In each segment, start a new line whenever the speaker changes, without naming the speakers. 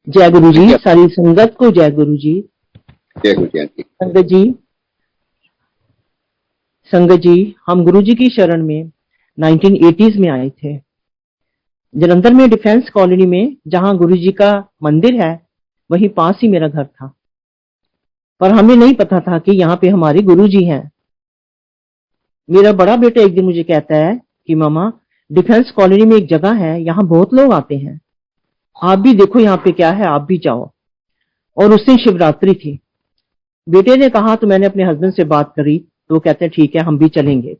जय गुरु जी, सारी संगत को जय गुरु जी।
जय गुरु जी।
संगत जी, हम गुरु जी की शरण में 1980s में आए थे। जलंधर में डिफेंस कॉलोनी में, जहां गुरु जी का मंदिर है, वहीं पास ही मेरा घर था। पर हमें नहीं पता था कि यहाँ पे हमारे गुरु जी हैं। मेरा बड़ा बेटा एक दिन मुझे कहता है कि मामा, डिफेंस कॉलोनी में एक जगह है, यहाँ बहुत लोग आते हैं, आप भी देखो यहाँ पे क्या है, आप भी जाओ। और उस दिन शिवरात्रि थी। बेटे ने कहा तो मैंने अपने हस्बैंड से बात करी, तो वो कहते हैं ठीक है, हम भी चलेंगे।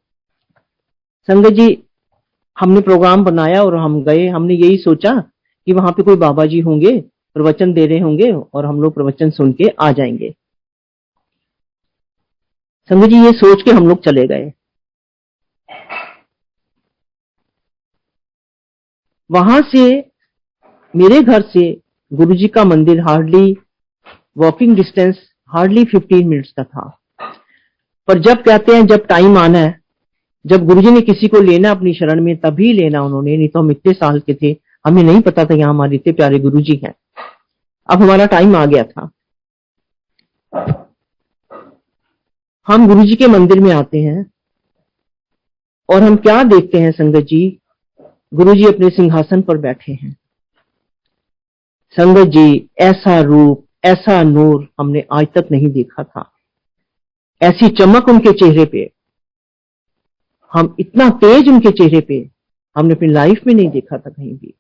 संगत जी, हमने प्रोग्राम बनाया और हम गए। हमने यही सोचा कि वहां पे कोई बाबा जी होंगे, प्रवचन दे रहे होंगे और हम लोग प्रवचन सुन के आ जाएंगे। संगत जी, ये सोच के हम लोग चले गए। वहां से, मेरे घर से गुरु जी का मंदिर hardly walking distance, hardly 15 minutes का था। पर जब कहते हैं जब टाइम आना है, जब गुरुजी ने किसी को लेना अपनी शरण में, तभी लेना उन्होंने, नहीं तो हम इतने साल के थे, हमें नहीं पता था यहाँ हमारे इतने प्यारे गुरुजी हैं। अब हमारा टाइम आ गया था। हम गुरुजी के मंदिर में आते हैं और हम क्या देखते हैं संगत जी, गुरुजी अपने सिंहासन पर बैठे हैं। संगत जी, ऐसा रूप, ऐसा नूर हमने आज तक नहीं देखा था। ऐसी चमक उनके चेहरे पे, हम इतना तेज उनके चेहरे पे हमने अपनी लाइफ में नहीं देखा था कहीं भी।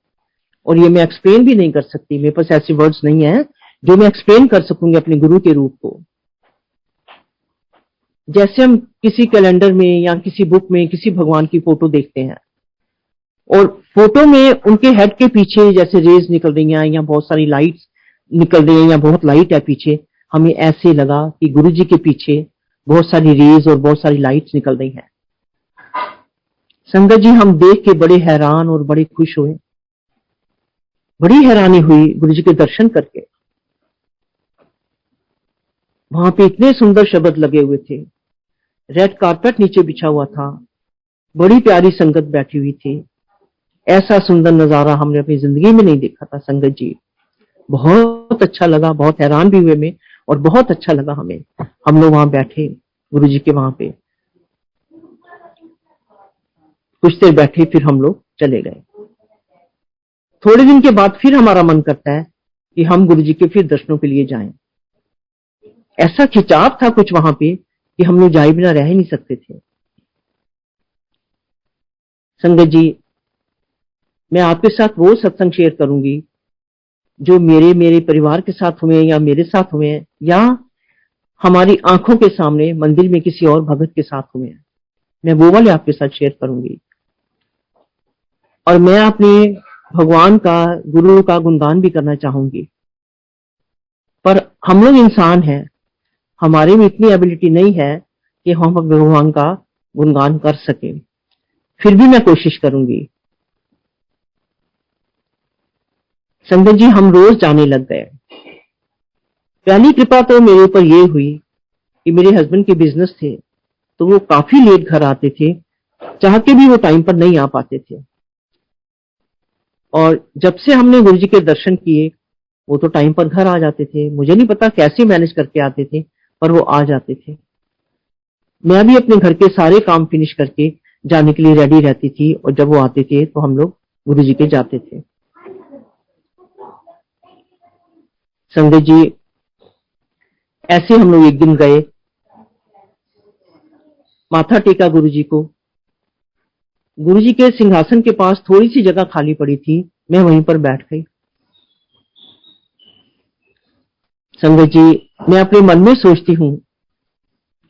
और ये मैं एक्सप्लेन भी नहीं कर सकती, मेरे पास ऐसे वर्ड्स नहीं है जो मैं एक्सप्लेन कर सकूंगी अपने गुरु के रूप को। जैसे हम किसी कैलेंडर में या किसी बुक में किसी भगवान की फोटो देखते हैं और फोटो में उनके हेड के पीछे जैसे रेज निकल रही हैं या बहुत सारी लाइट्स निकल रही हैं या बहुत लाइट है पीछे, हमें ऐसे लगा कि गुरु जी के पीछे बहुत सारी रेज और बहुत सारी लाइट्स निकल रही हैं। संगत जी, हम देख के बड़े हैरान और बड़े खुश हुए, बड़ी हैरानी हुई गुरु जी के दर्शन करके। वहां पे इतने सुंदर शब्द लगे हुए थे, रेड कारपेट नीचे बिछा हुआ था, बड़ी प्यारी संगत बैठी हुई थी। ऐसा सुंदर नजारा हमने अपनी जिंदगी में नहीं देखा था संगत जी। बहुत अच्छा लगा, बहुत हैरान भी हुए में, और बहुत अच्छा लगा हमें। हम लोग वहां बैठे गुरु जी के वहां पे कुछ देर बैठे, फिर हम लोग चले गए। थोड़े दिन के बाद फिर हमारा मन करता है कि हम गुरु जी के फिर दर्शनों के लिए जाएं। ऐसा खिंचाव था कुछ वहां पे कि हम लोग जाए बिना रह ही नहीं सकते थे। संगत जी, मैं आपके साथ वो सत्संग शेयर करूंगी जो मेरे परिवार के साथ हुए या मेरे साथ हुए हैं या हमारी आंखों के सामने मंदिर में किसी और भगत के साथ हुए हैं। मैं वो वाले आपके साथ शेयर करूंगी। और मैं अपने भगवान का, गुरु का गुणगान भी करना चाहूंगी। पर हम लोग इंसान हैं, हमारे में इतनी एबिलिटी नहीं है कि हम भगवान का गुणगान कर सके। फिर भी मैं कोशिश करूंगी। संगत जी, हम रोज जाने लग गए। पहली कृपा तो मेरे ऊपर ये हुई कि मेरे हस्बैंड के बिजनेस थे, तो वो काफी लेट घर आते थे, चाह के भी वो टाइम पर नहीं आ पाते थे। और जब से हमने गुरु जी के दर्शन किए, वो तो टाइम पर घर आ जाते थे। मुझे नहीं पता कैसे मैनेज करके आते थे, पर वो आ जाते थे। मैं भी अपने घर के सारे काम फिनिश करके जाने के लिए रेडी रहती थी, और जब वो आते थे तो हम लोग गुरु जी के जाते थे। संगत जी, ऐसे हम लोग एक दिन गए, माथा टेका गुरु जी को। गुरु जी के सिंहासन के पास थोड़ी सी जगह खाली पड़ी थी, मैं वहीं पर बैठ गई। संगत जी, मैं अपने मन में सोचती हूँ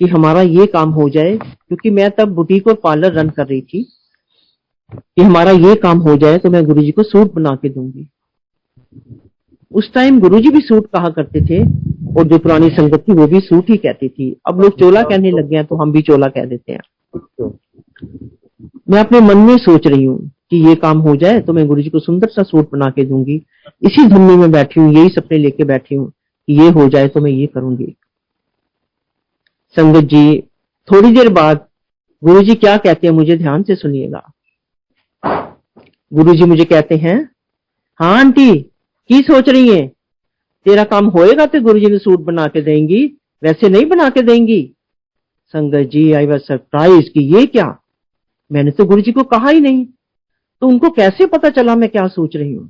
कि हमारा ये काम हो जाए, क्योंकि मैं तब बुटीक और पार्लर रन कर रही थी, कि हमारा ये काम हो जाए तो मैं गुरु जी को सूट बना के दूंगी। उस टाइम गुरु जी भी सूट कहा करते थे, और जो पुरानी संगत थी वो भी सूट ही कहती थी। अब लोग चोला कहने लग गए, तो हम भी चोला कह देते हैं। मैं अपने मन में सोच रही हूँ कि ये काम हो जाए तो मैं गुरु जी को सुंदर सा सूट बना के दूंगी। इसी धुन में मैं बैठी हूँ, यही सपने लेके बैठी हूँ कि ये हो जाए तो मैं ये करूंगी। संगत जी, थोड़ी देर बाद गुरु जी क्या कहते हैं, मुझे ध्यान से सुनिएगा। गुरु जी मुझे कहते हैं, हाँ आंटी, की सोच रही है? तेरा काम होएगा तो गुरुजी ने सूट बना के देंगी, वैसे नहीं बना के देंगी। संगत जी, आई वाज सरप्राइज कि ये क्या, मैंने तो गुरुजी को कहा ही नहीं, तो उनको कैसे पता चला मैं क्या सोच रही हूं।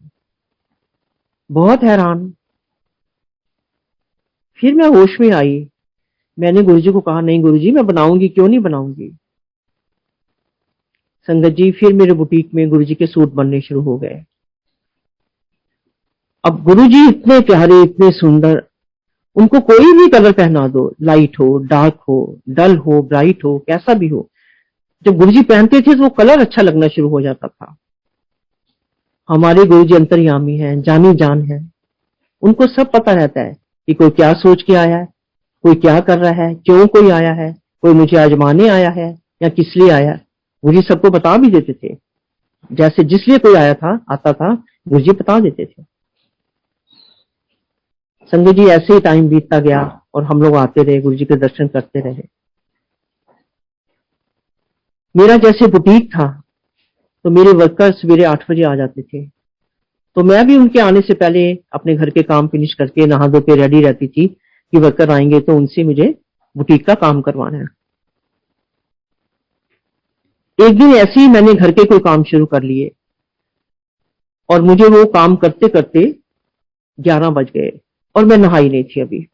बहुत हैरान। फिर मैं होश में आई, मैंने गुरुजी को कहा, नहीं गुरुजी मैं बनाऊंगी, क्यों नहीं बनाऊंगी। संगत जी, फिर मेरे बुटीक में गुरुजी के सूट बनने शुरू हो गए। अब गुरुजी इतने प्यारे, इतने सुंदर, उनको कोई भी कलर पहना दो, लाइट हो, डार्क हो, डल हो, ब्राइट हो, कैसा भी हो, जब गुरुजी पहनते थे तो वो कलर अच्छा लगना शुरू हो जाता था। हमारे गुरुजी अंतर्यामी हैं, जानी जान है, उनको सब पता रहता है कि कोई क्या सोच के आया है, कोई क्या कर रहा है, क्यों कोई आया है, कोई मुझे आजमाने आया है या किस लिए आया है। गुरुजी सबको बता भी देते थे, जैसे जिस लिए कोई आया था, आता था, गुरुजी बता देते थे। संजय जी, ऐसे ही टाइम बीतता गया और हम लोग आते रहे, गुरुजी के दर्शन करते रहे। मेरा जैसे बुटीक था तो मेरे वर्कर सवेरे 8 बजे आ जाते थे, तो मैं भी उनके आने से पहले अपने घर के काम फिनिश करके नहा धो के रेडी रहती थी कि वर्कर आएंगे तो उनसे मुझे बुटीक का काम करवाना है। एक दिन ऐसे ही मैंने घर के कोई काम शुरू कर लिए और मुझे वो काम करते करते 11 बज गए और मैं नहाई नहीं थी अभी।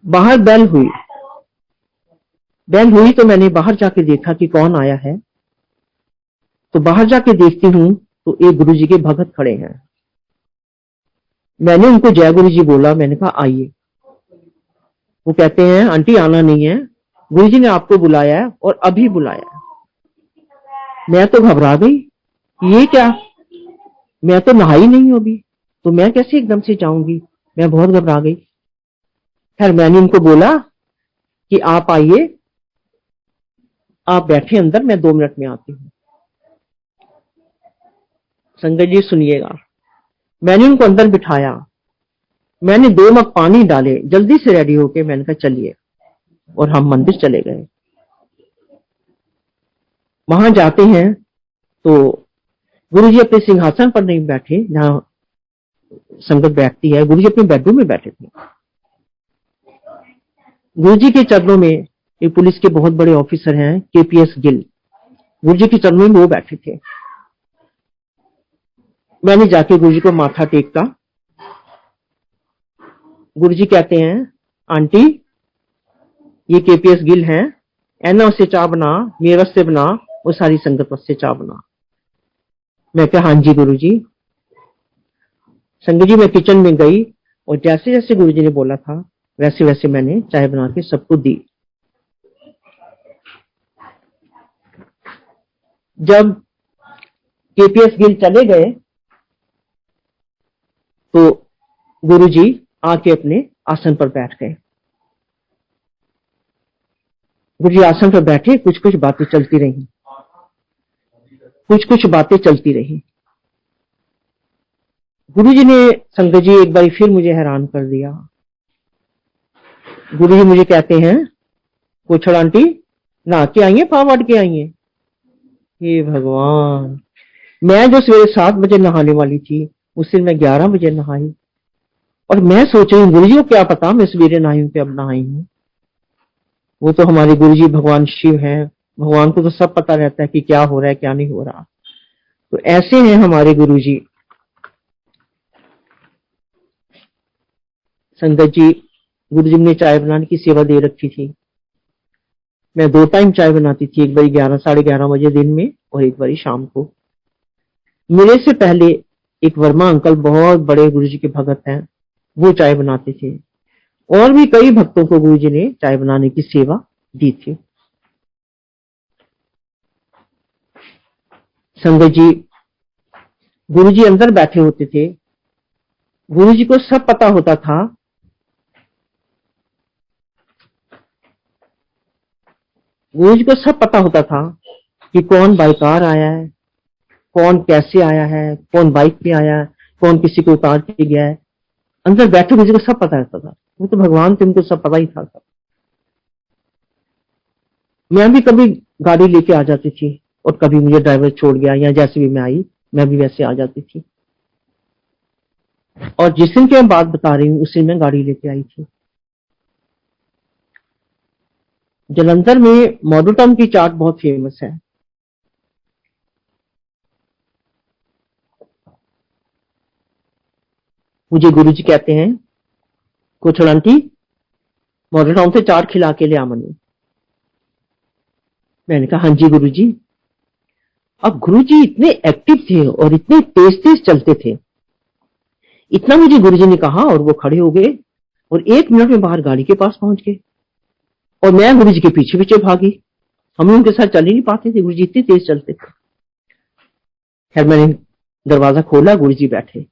बाहर बेल हुई तो मैंने बाहर जाके देखा कि कौन आया है। तो बाहर जाके देखती हूं तो एक गुरुजी के भगत खड़े हैं। मैंने उनको जय गुरुजी बोला, मैंने कहा आइए। वो कहते हैं आंटी आना नहीं है, गुरुजी ने आपको बुलाया है और अभी बुलाया है। मैं तो घबरा गई, ये क्या, मैं तो नहाई नहीं हूं अभी, तो मैं कैसे एकदम से जाऊंगी, मैं बहुत घबरा गई। खैर मैंने उनको बोला कि आप आइए, आप बैठे अंदर, मैं 2 मिनट में आती हूँ। संगत जी सुनिएगा, मैंने उनको अंदर बिठाया, मैंने 2 मग पानी डाले, जल्दी से रेडी होके मैंने कहा चलिए, और हम मंदिर चले गए। वहां जाते हैं तो गुरुजी अपने सिंहासन पर नहीं बैठे जहां संगत बैठती है, गुरुजी अपने बेडरूम में बैठे थे। गुरुजी के चरणों में एक पुलिस के बहुत बड़े ऑफिसर हैं, केपीएस गिल, गुरुजी के चरणों में वो बैठे थे। मैंने जाके गुरुजी को माथा टेका। गुरुजी कहते हैं आंटी ये केपीएस गिल हैं, एना उससे चाय बना, मेरे वास्ते बना, वो सारी संगत वास्ते चाय बना। मैं कहा हाँ जी गुरुजी। संगत जी मैं किचन में गई और जैसे जैसे गुरुजी ने बोला था वैसे वैसे मैंने चाय बना के सबको दी। जब केपीएस गिल चले गए तो गुरुजी आके अपने आसन पर बैठ गए। गुरुजी आसन पर बैठे, कुछ कुछ बातें चलती रही, गुरुजी ने संगत जी एक बार फिर मुझे हैरान कर दिया। गुरुजी मुझे कहते हैं कोछड़ आंटी नहा के आई है, फावड़ के आई है। हे भगवान, मैं जो सवेरे 7 बजे नहाने वाली थी उस दिन मैं 11 बजे नहाई, और मैं सोच रही हूँ गुरुजी को क्या पता मैं सवेरे नहाई हूं कि अब नहाई हूं। वो तो हमारे गुरुजी भगवान शिव हैं, भगवान को तो सब पता रहता है कि क्या हो रहा है क्या नहीं हो रहा। तो ऐसे हैं हमारे गुरुजी। संगत जी, गुरुजी ने चाय बनाने की सेवा दे रखी थी। मैं 2 टाइम चाय बनाती थी, एक बारी 11 साढ़े 11 बजे दिन में और एक बारी शाम को। मेरे से पहले एक वर्मा अंकल, बहुत बड़े गुरुजी के भगत हैं, वो चाय बनाते थे, और भी कई भक्तों को गुरुजी ने चाय बनाने की सेवा दी थी। संगत जी, गुरुजी अंदर बैठे होते थे, गुरुजी को सब पता होता था। गुरुजी को सब पता होता था कि कौन बाइकार आया है, कौन कैसे आया है, कौन बाइक पे आया है, कौन किसी को उतार के गया है। अंदर बैठे गुरुजी को सब पता रहता था, वो तो भगवान थे, उनको सब पता ही था। मैं भी कभी गाड़ी लेके आ जाती थी और कभी मुझे ड्राइवर छोड़ गया, या जैसे भी मैं आई मैं भी वैसे आ जाती थी। और जिस दिन की मैं बात बता रही हूँ उस दिन मैं गाड़ी लेके आई थी। जलंधर में मॉडल टाउन की चाट बहुत फेमस है। मुझे गुरुजी कहते हैं, कोचड़ आंटी मॉडल टाउन से चाट खिला के ले आ मनु। मैंने कहा हाँ जी गुरुजी। अब गुरुजी इतने एक्टिव थे और इतने तेज तेज चलते थे, इतना मुझे गुरुजी ने कहा और वो खड़े हो गए और 1 मिनट में बाहर गाड़ी के पास पहुंच गए और मैं गुरुजी के पीछे पीछे भागी। हम उनके साथ चल ही नहीं पाते थे, गुरुजी इतने तेज चलते थे। खैर मैंने दरवाजा खोला, गुरुजी बैठे।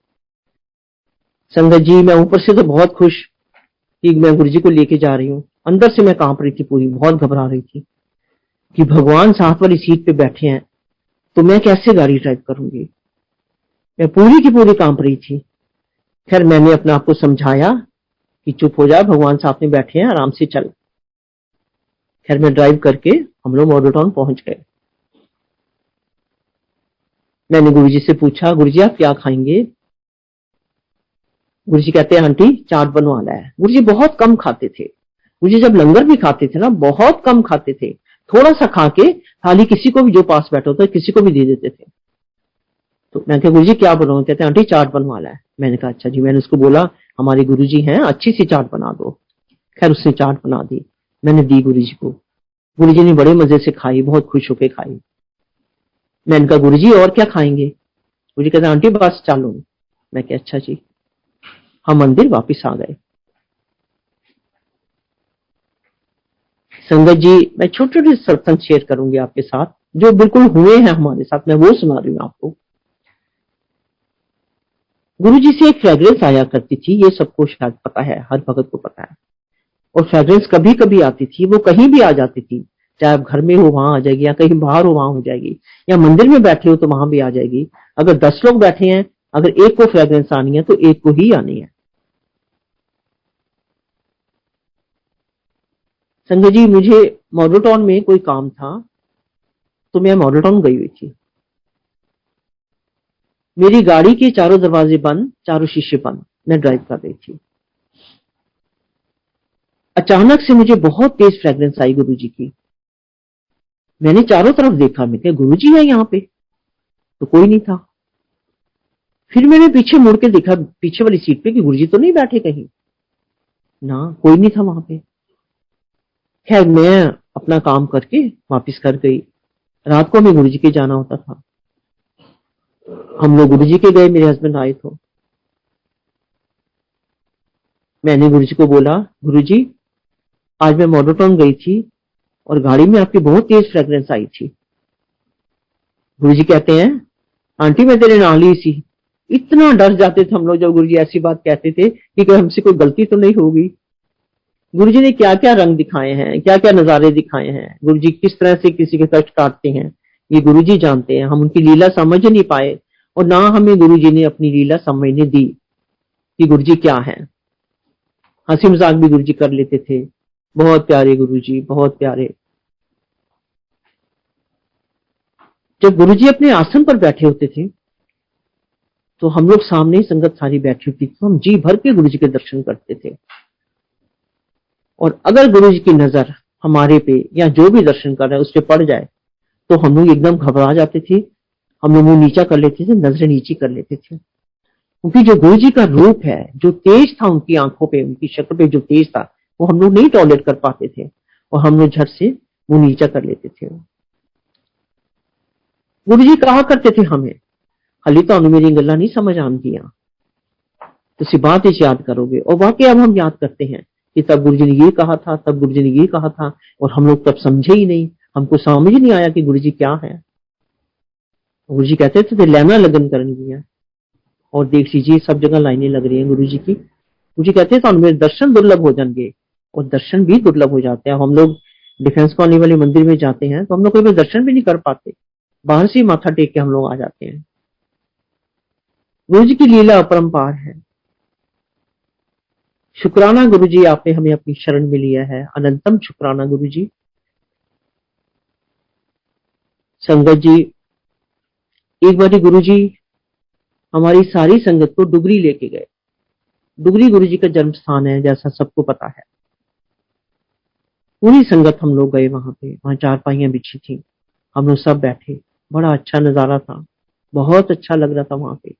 संगत जी मैं ऊपर से तो बहुत खुश कि मैं गुरुजी को लेके जा रही हूँ, अंदर से मैं कांप रही थी, पूरी बहुत घबरा रही थी कि भगवान साथ वाली सीट पे बैठे हैं तो मैं कैसे गाड़ी ड्राइव करूंगी। मैं पूरी की पूरी कांप रही थी। खैर मैंने अपने आप को समझाया कि चुप हो जा, भगवान साथ में बैठे हैं, आराम से चल। खैर मैं ड्राइव करके हम लोग मॉडल टाउन पहुंच गए। मैंने गुरुजी से पूछा, गुरुजी आप क्या खाएंगे? गुरुजी कहते हैं आंटी चाट बनवाना है। गुरुजी बहुत कम खाते थे। गुरुजी जब लंगर भी खाते थे ना बहुत कम खाते थे, थोड़ा सा खा के थाली किसी को भी जो पास बैठा होता किसी को भी दे देते थे। तो मैं कहा गुरुजी क्या बनाऊं? कहते हैं आंटी चाट बनवाना है। मैंने कहा अच्छा जी। मैंने उसको बोला हमारे गुरुजी हैं, अच्छी सी चाट बना दो। खैर उसने चाट बना दी, मैंने दी गुरुजी को। गुरुजी ने बड़े मजे से खाई, बहुत खुश होकर खाई। मैंने कहा गुरुजी और क्या खाएंगे? गुरुजी कहते आंटी बस चलो। मैं कहा अच्छा जी। हम मंदिर वापस आ गए। संगत जी मैं छोटे छोटे सत्संग शेयर करूंगी आपके साथ जो बिल्कुल हुए हैं हमारे साथ, मैं वो सुना रही हूँ आपको। गुरुजी से एक फ्रेग्रेंस आया करती थी, ये सबको शायद पता है, हर भगत को पता है। और फ्रेग्रेंस कभी कभी आती थी, वो कहीं भी आ जाती थी, चाहे आप घर में हो वहां आ जाएगी, या कहीं बाहर हो वहां हो जाएगी, या मंदिर में बैठे हो तो वहां भी आ जाएगी। अगर 10 लोग बैठे हैं, अगर एक को फ्रेग्रेंस आनी है तो एक को ही आनी है। संजय जी मुझे मॉडल टाउन में कोई काम था तो मैं मॉडल टाउन गई हुई थी। मेरी गाड़ी के चारों दरवाजे बंद, चारों शीशे बंद, मैं ड्राइव कर रही थी। अचानक से मुझे बहुत तेज फ्रेग्रेंस आई गुरुजी की। मैंने चारों तरफ देखा, मैं क्या गुरुजी है यहाँ पे? तो कोई नहीं था। फिर मैंने पीछे मुड़ के देखा पीछे वाली सीट पे कि गुरुजी तो नहीं बैठे कहीं, ना कोई नहीं था वहां पे। खैर मैं अपना काम करके वापस कर गई। रात को हमें गुरुजी के जाना होता था। हम लोग गुरुजी के गए, मेरे हस्बैंड आए तो मैंने गुरुजी को बोला गुरुजी आज मैं मॉडल टाउन गई थी और गाड़ी में आपकी बहुत तेज फ्रेग्रेंस आई थी। गुरुजी कहते हैं आंटी मैं तेरे नाल ही सी। इतना डर जाते थे हम लोग जब गुरुजी ऐसी बात कहते थे कि कोई हमसे कोई गलती तो नहीं होगी। गुरुजी ने क्या क्या रंग दिखाए हैं, क्या क्या नजारे दिखाए हैं, गुरुजी किस तरह से किसी के कष्ट काटते हैं, ये गुरुजी जानते हैं। हम उनकी लीला समझ नहीं पाए और ना हमें गुरुजी ने अपनी लीला समझने दी कि गुरुजी क्या है। हंसी मजाक भी गुरुजी कर लेते थे। बहुत प्यारे गुरुजी, बहुत प्यारे। जब गुरुजी अपने आसन पर बैठे होते थे तो हम लोग सामने संगत सारी बैठी होती थी, तो हम जी भर के गुरुजी के दर्शन करते थे। और अगर गुरुजी की नजर हमारे पे या जो भी दर्शन कर रहा है उस पर पड़ जाए तो हम लोग एकदम घबरा जाते थे। हम लोग मुंह नीचा कर लेते थे, नजरें नीची कर लेते थे, क्योंकि जो गुरुजी का रूप है, जो तेज था उनकी आंखों पे, उनकी शक्ल पे जो तेज था, वो हम लोग नहीं टॉलरेट कर पाते थे और हम लोग झट से मुंह नीचा कर लेते थे। गुरुजी कहा करते थे हमें, हाली तो मेरी गल्लां नहीं समझ आंदियां, तुसी बाद विच याद करोगे। और वाकई अब हम याद करते हैं कि तब गुरुजी ने ये कहा था, तब गुरुजी ने ये कहा था, और हम लोग तब समझे ही नहीं, हमको समझ ही नहीं आया कि गुरुजी क्या है। गुरुजी कहते थे लाइना लगन करनगियां, और देख लीजिए सब जगह लाइनें लग रही हैं गुरुजी की। गुरुजी कहते हैं तो मेरे दर्शन दुर्लभ हो जाएंगे, और दर्शन भी दुर्लभ हो जाते हैं। हम लोग डिफेंस कॉलोनी वाले मंदिर में जाते हैं तो हम लोग कोई दर्शन भी नहीं कर पाते, बाहर से ही माथा टेक के हम लोग आ जाते हैं। गुरुजी की लीला अपरंपार है। शुक्राना गुरुजी, आपने हमें अपनी शरण में लिया है, अनंतम शुक्राना गुरुजी। संगत जी एक बार गुरुजी हमारी सारी संगत को डुगरी लेके गए। डुगरी गुरु जी का जन्म स्थान है, जैसा सबको पता है। पूरी संगत हम लोग गए वहां पे, वहां चारपाइयां बिछी थी, हम लोग सब बैठे, बड़ा अच्छा नजारा था, बहुत अच्छा लग रहा था वहां पे।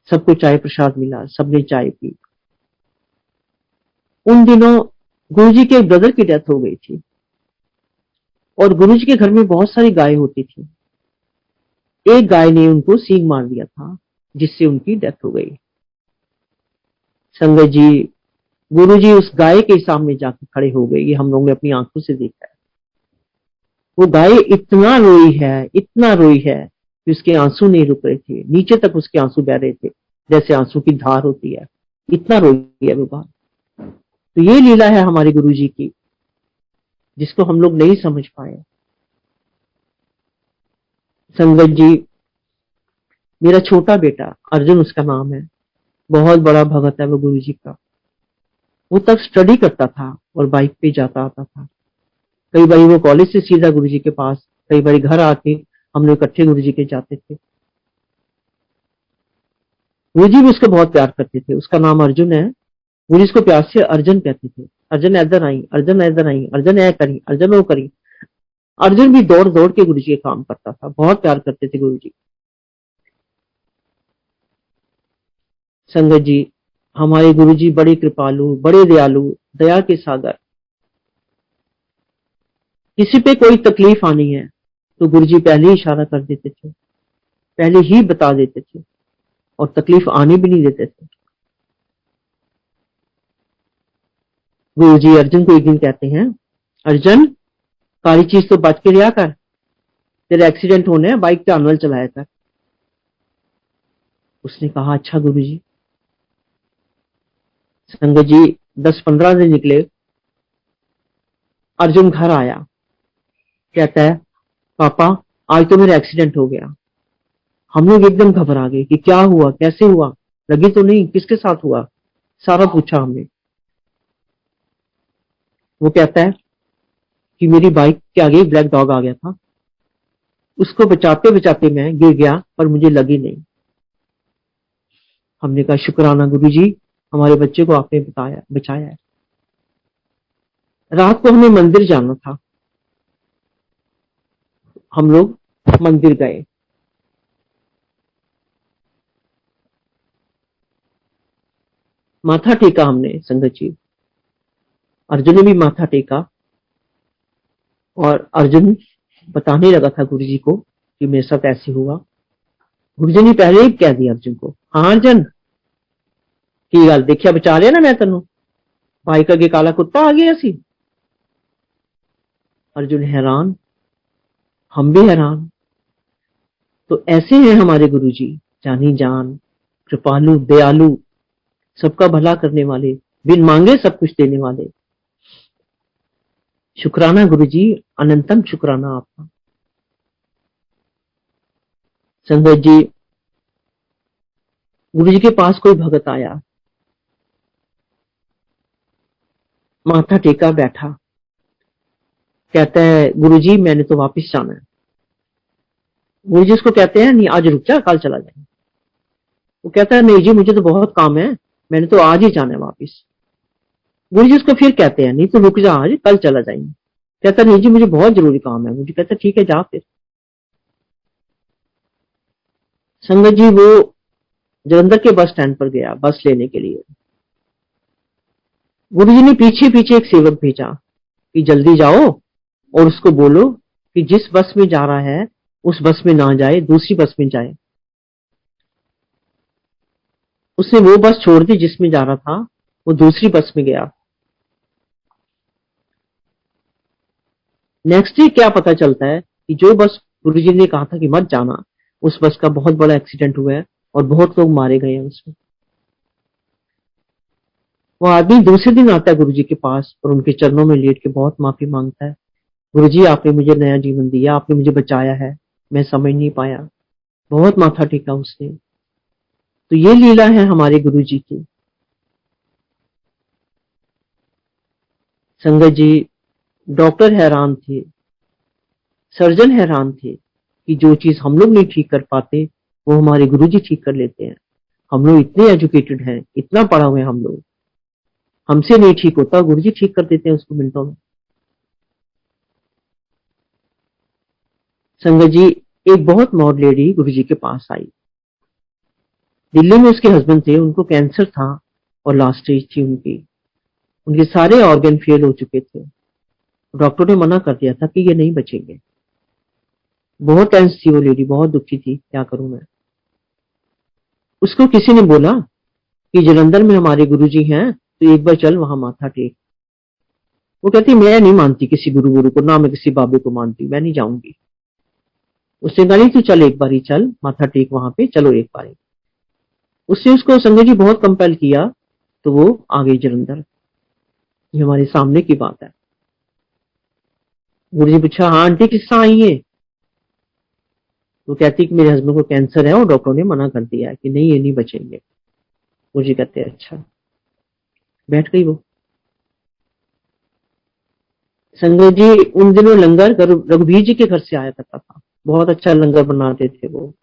सबको चाय प्रसाद मिला, सबने चाय पी। उन दिनों गुरु जी के एक ब्रदर की डेथ हो गई थी और गुरु जी के घर में बहुत सारी गाय होती थी। एक गाय ने उनको सींग मार दिया था, जिससे उनकी डेथ हो गई। संगत जी, गुरु जी उस गाय के सामने जाकर खड़े हो गए, ये हम लोगों ने अपनी आंखों से देखा है। वो गाय इतना रोई है, इतना रोई है कि उसके आंसू नहीं रुक रहे थे, नीचे तक उसके आंसू बह रहे थे, जैसे आंसू की धार होती है, इतना रोई है वो गाय। तो ये लीला है हमारे गुरु जी की, जिसको हम लोग नहीं समझ पाए। संगत जी, मेरा छोटा बेटा अर्जुन उसका नाम है, बहुत बड़ा भगत है वो गुरु जी का। वो तब स्टडी करता था और बाइक पे जाता आता था। कई बार वो कॉलेज से सीधा गुरु जी के पास, कई बार घर आके हम लोग इकट्ठे गुरु जी के जाते थे। गुरु जी भी उसको बहुत प्यार करते थे। उसका नाम अर्जुन है, गुरु जी उसको प्यार से अर्जुन कहते थे। अर्जुन इधर आई, अर्जुन इधर आई, अर्जुन ऐ करी, अर्जुन वो करी। अर्जुन भी दौड़ दौड़ के गुरु जी के काम करता था, बहुत प्यार करते थे गुरु जी। संगत जी, हमारे गुरु जी बड़े कृपालु, बड़े दयालु, दया के सागर। किसी पे कोई तकलीफ आनी है तो गुरु जी पहले ही इशारा कर देते थे, पहले ही बता देते थे और तकलीफ आने भी नहीं देते थे। गुरु जी अर्जुन को एक दिन कहते हैं, अर्जुन सारी चीज तो बच के लिया कर, तेरे एक्सीडेंट होने हैं, बाइक ध्यान चलाया कर। उसने कहा अच्छा गुरु जी। संगत जी, 10-15 दिन निकले। अर्जुन घर आया, कहता है पापा आज तो मेरा एक्सीडेंट हो गया। हम लोग एकदम घबरा गए कि क्या हुआ, कैसे हुआ, लगी तो नहीं, किसके साथ हुआ, सारा पूछा हमने। वो कहता है कि मेरी बाइक के आगे ब्लैक डॉग आ गया था, उसको बचाते बचाते मैं गिर गया पर मुझे लगी नहीं। हमने कहा शुक्राना गुरु जी, हमारे बच्चे को आपने बचाया है। रात को हमें मंदिर जाना था, हम लोग मंदिर गए। माथा टेका हमने संगत जी, अर्जुन ने भी माथा टेका और अर्जुन बताने लगा था गुरु जी को कि मेरे साथ ऐसे हुआ। गुरु जी ने पहले ही कह दिया अर्जुन को, हाँ अर्जुन की गल देखिया बचा लिया ना मैं तेनों, बाइक अगे काला कुत्ता आ गया सी। अर्जुन हैरान, हम भी हैरान। तो ऐसे हैं हमारे गुरु जी, जानी जान, कृपालु, दयालु, सबका भला करने वाले, बिन मांगे सब कुछ देने वाले। शुक्राना गुरु जी, अनंतम शुक्राना आपका। संगत जी, गुरु जी के पास कोई भगत आया, माथा टेका बैठा, कहता है गुरु जी मैंने तो वापस जाना है। गुरु जी उसको कहते हैं नहीं आज रुक जा, कल चला जाए। वो कहता है नहीं जी मुझे तो बहुत काम है, मैंने तो आज ही जाना है वापस। गुरु जी उसको फिर कहते हैं नहीं तो रुक जा, आज कल चला जाएंगे। कहता नहीं जी मुझे बहुत जरूरी काम है। मुझे कहता ठीक है जा फिर। संगत जी, वो जलंधर के बस स्टैंड पर गया बस लेने के लिए। गुरु जी ने पीछे पीछे एक सेवक भेजा कि जल्दी जाओ और उसको बोलो कि जिस बस में जा रहा है उस बस में ना जाए, दूसरी बस में जाए। उसने वो बस छोड़ दी जिसमें जा रहा था, वो दूसरी बस में गया। नेक्स्ट डे क्या पता चलता है कि जो बस गुरु जी ने कहा था कि मत जाना, उस बस का बहुत बड़ा एक्सीडेंट हुआ है और बहुत लोग मारे गए हैं उसमें। वो आदमी दूसरे दिन आता है गुरु जी के पास और उनके चरणों में लेट के बहुत माफी मांगता है, गुरु जी आपने मुझे नया जीवन दिया, आपने मुझे बचाया है, मैं समझ नहीं पाया। बहुत माथा टेका उसने। तो ये लीला है हमारे गुरु जी की। संगत जी, डॉक्टर हैरान थे, सर्जन हैरान थे कि जो चीज हम लोग नहीं ठीक कर पाते वो हमारे गुरु जी ठीक कर लेते हैं। हम लोग इतने एजुकेटेड हैं, इतना पढ़ा हुए हैं हम लोग, हमसे नहीं ठीक होता, गुरुजी ठीक कर देते हैं उसको मिनटों में। संगत जी, एक बहुत मॉड लेडी गुरुजी के पास आई। दिल्ली में उसके हस्बैंड थे, उनको कैंसर था और लास्ट स्टेज थी उनकी, उनके सारे ऑर्गन फेल हो चुके थे। डॉक्टर ने मना कर दिया था कि ये नहीं बचेंगे। बहुत टेंस थी वो लेडी, बहुत दुखी थी, क्या करूं मैं। उसको किसी ने बोला कि जलंधर में हमारे गुरुजी हैं, तो एक बार चल वहां माथा टेक। वो कहती मैं नहीं मानती किसी गुरु को, ना मैं किसी बाबे को मानती, मैं नहीं जाऊंगी। उसने कहा नहीं तू चल, एक बार ही चल माथा टेक वहां पे, चलो एक बार। उसने उसको संगत जी बहुत कंपेल किया, तो वो आ गई जलंधर। ये हमारे सामने की बात है। गुरुजी पूछा हाँ आंटी किस तरह आई है? वो कहती कि मेरे हस्बैंड को कैंसर है और डॉक्टर ने मना कर दिया है कि नहीं ये नहीं बचेंगे। गुरुजी कहते अच्छा। बैठ गई वो। संगत जी, उन दिनों लंगर रघुवीर जी के घर से आया करता था, बहुत अच्छा लंगर बनाते थे वो।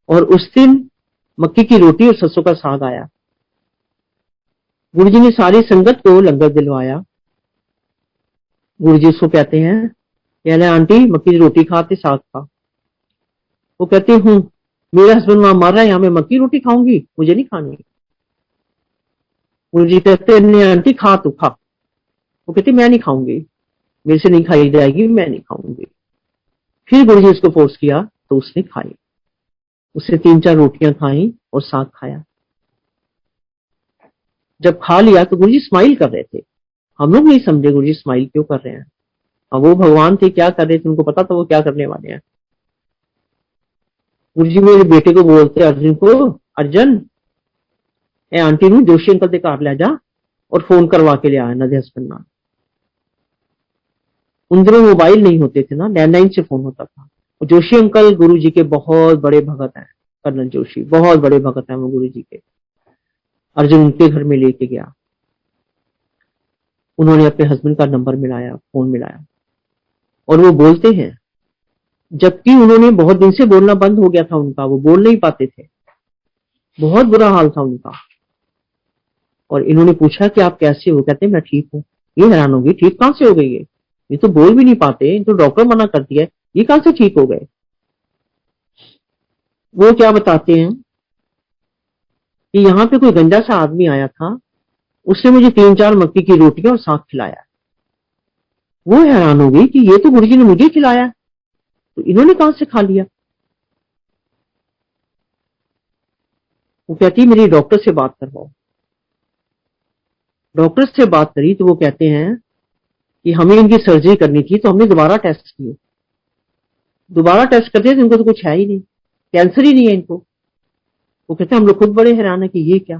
और उस दिन मक्की की रोटी और सरसों का साग आया। गुरुजी ने सारी संगत को लंगर दिलवाया। गुरुजी उसको कहते हैं कहले आंटी मक्की की रोटी खाते साग खा। वो कहती हूँ मेरा हस्बैंड वहां मर रहा है, यहाँ मैं मक्की रोटी खाऊंगी, मुझे नहीं खानी। गुरुजी कहते नहीं आंटी खा तू खा। वो कहती मैं नहीं खाऊंगी, मेरे से नहीं खाई जाएगी, मैं नहीं खाऊंगी। फिर गुरुजी उसको फोर्स किया तो उसने खाई। उसने 3-4 रोटियां खाई और साग खाया। जब खा लिया तो गुरुजी स्माइल कर रहे थे। हम लोग नहीं समझे गुरुजी स्माइल क्यों कर रहे हैं। अब वो भगवान थे, क्या कर रहे थे उनको पता था वो क्या करने वाले हैं। गुरुजी मेरे बेटे को बोलते अर्जुन को, अर्जुन ए आंटी नु जोशी अंकल के घर ले जा और फोन करवा के ले आया ना हस्बैंड ना। उन दिनों मोबाइल नहीं होते थे ना, लैंडलाइन से फोन होता था। और जोशी अंकल गुरु जी के बहुत बड़े भगत हैं, कर्नल जोशी बहुत बड़े भगत हैं वो गुरु जी के। अर्जुन उनके घर में लेके गया, उन्होंने अपने हस्बैंड का नंबर मिलाया, फोन मिलाया और वो बोलते हैं, जबकि उन्होंने बहुत दिन से बोलना बंद हो गया था उनका, वो बोल नहीं पाते थे, बहुत बुरा हाल था उनका। और इन्होंने पूछा कि आप कैसे हो? कहते मैं ठीक हूँ। ये हैरान होगी ठीक कहां से हो गई ये तो बोल भी नहीं पाते, तो डॉक्टर मना कर दिया, ये कहां से ठीक हो गए? वो क्या बताते हैं कि यहाँ पे कोई गंजा सा आदमी आया था, उसने मुझे 3-4 मक्की की रोटियां और साग खिलाया। वो हैरान हो गई कि ये तो गुरुजी ने मुझे खिलाया, तो इन्होंने कहां से खा लिया। वो कहती मेरी डॉक्टर से बात करवाओ। डॉक्टर से बात करी तो वो कहते हैं कि हमें इनकी सर्जरी करनी थी, तो हमने दोबारा टेस्ट किए। दोबारा टेस्ट करते तो इनको तो कुछ है ही नहीं, कैंसर ही नहीं है इनको। वो कहते हैं हम लोग खुद बड़े हैरान है कि ये क्या।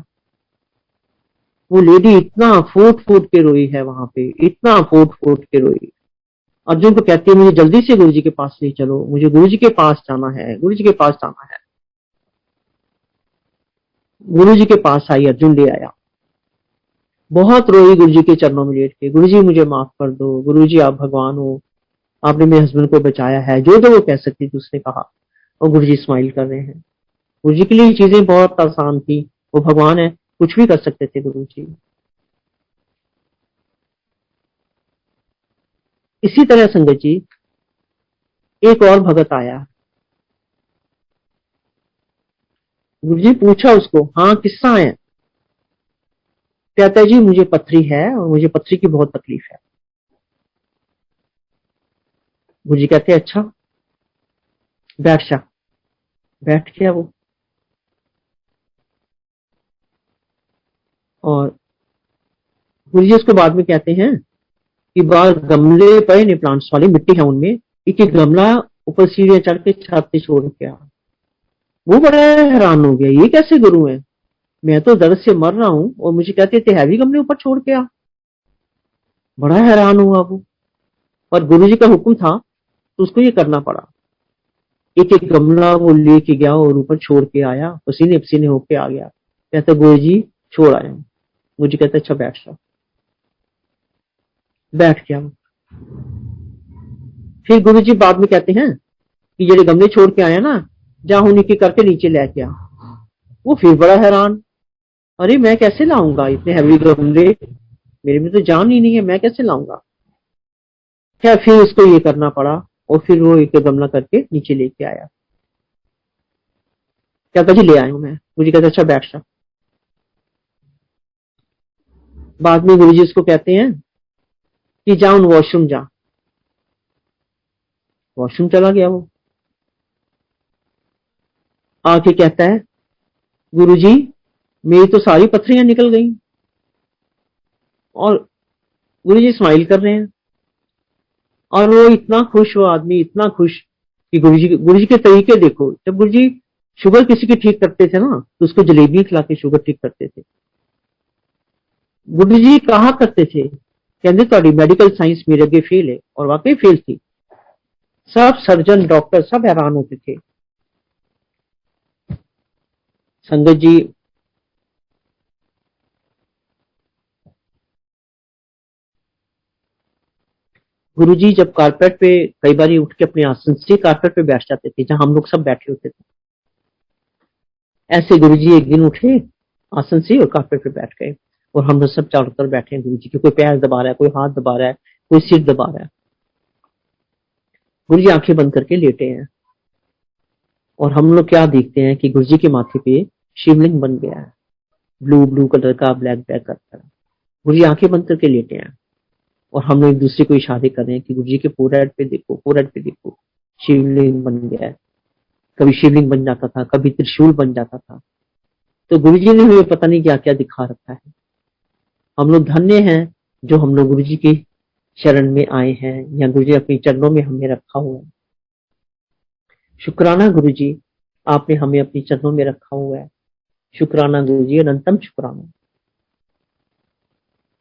वो लेडी इतना फूट फूट के रोई है वहां पे, इतना फूट फूट के रोई। अर्जुन को कहती है मुझे जल्दी से गुरुजी के पास ले चलो, मुझे गुरुजी के पास जाना है, गुरुजी के पास जाना है। गुरुजी के पास आई, अर्जुन ले आया, बहुत रोई गुरुजी के चरणों में लेट के, गुरुजी मुझे माफ कर दो, गुरुजी आप भगवान हो, आपने मेरे हस्बैंड को बचाया है, जो जो वो कह सकती थी उसने कहा। और गुरुजी स्माइल कर रहे हैं। गुरुजी के लिए चीजें बहुत आसान थी, वो भगवान है, कुछ भी कर सकते थे गुरुजी। इसी तरह संगत जी एक और भगत आया। गुरुजी पूछा उसको हाँ किस्सा है? कहता है जी मुझे पथरी है और मुझे पथरी की बहुत तकलीफ है। गुरुजी कहते हैं अच्छा बैठ जा। बैठ गया वो। और गुरुजी उसको बाद में कहते हैं कि बाहर गमले पड़े ने, प्लांट्स वाले मिट्टी है उनमें, एक एक गमला ऊपर सीढ़ियां चढ़ के छत पे छोड़ के आ। वो बड़ा हैरान हो गया, ये कैसे गुरु है, मैं तो दर्द से मर रहा हूं और मुझे कहते थे हैवी गमले ऊपर छोड़ के आ। बड़ा हैरान हुआ वो, और गुरुजी का हुक्म था तो उसको ये करना पड़ा। एक एक गमला वो लेके गया और ऊपर छोड़ के आया, पसीने पसीने होके आ गया। कहता गुरुजी छोड़ आया। मुझे कहता अच्छा बैठ जा। बैठ गया। फिर गुरुजी बाद में कहते हैं कि जेडे गमले छोड़ के आया ना, जा उन्हीं के करके नीचे लेके आ। वो फिर बड़ा हैरान, अरे मैं कैसे लाऊंगा इतने हैवी गमले, मेरे में तो जान ही नहीं है, मैं कैसे लाऊंगा। क्या फिर उसको ये करना पड़ा, और फिर वो एक गमला करके नीचे लेके आया। क्या कहा जी ले आया हूं मैं, मुझे कहते अच्छा बैठ जा। बाद में गुरु जी उसको कहते हैं कि जा उन वॉशरूम जा। वॉशरूम चला गया वो, आके कहता है गुरु जी मेरी तो सारी पथरियां निकल गई। और गुरु जी स्माइल कर रहे हैं, और वो इतना खुश, वो आदमी इतना खुश कि गुरु जी के तरीके देखो। जब गुरु जी शुगर किसी की ठीक करते थे ना, तो उसको जलेबी खिला के शुगर ठीक करते थे। गुरु जी कहा करते थे, कहते ਤੁਹਾਡੀ मेडिकल साइंस मेरे अगे फेल है, और वाकई फेल थी। सब सर्जन डॉक्टर सब हैरान होते थे। संगत जी गुरु जी जब कारपेट पे कई बार उठ के अपने आसन से कारपेट पे बैठ जाते थे, जहां हम लोग सब बैठे होते थे। ऐसे गुरु जी एक दिन उठे आसन से और कारपेट पे बैठ गए, और हम लोग सब चारों तरफ बैठे हैं गुरु जी के। कोई पैर दबा रहा है, कोई हाथ दबा रहा है, कोई सिर दबा रहा है। गुरु जी आंखें बंद करके लेटे हैं, और हम लोग क्या देखते हैं कि गुरु जी के माथे पे शिवलिंग बन गया है, ब्लू ब्लू कलर का, ब्लैक ब्लैक करता है। गुरु जी आंखें बंद करके लेटे हैं, और हम लोग एक दूसरे को इशारे कर रहे हैं कि गुरु जी के फोरहेड पे देखो, फोरहेड पे देखो, शिवलिंग बन गया है। कभी शिवलिंग बन जाता था, कभी त्रिशूल बन जाता था। तो गुरु जी ने हमें पता नहीं क्या क्या दिखा रखा है। हम लोग धन्य हैं जो हम लोग गुरु जी की शरण में आए हैं, या गुरु जी अपने चरणों में हमें रखा हुआ है। शुक्राना गुरु जी, आपने हमें अपने चरणों में रखा हुआ है। शुक्राना गुरु जी, अनंतम शुक्राना।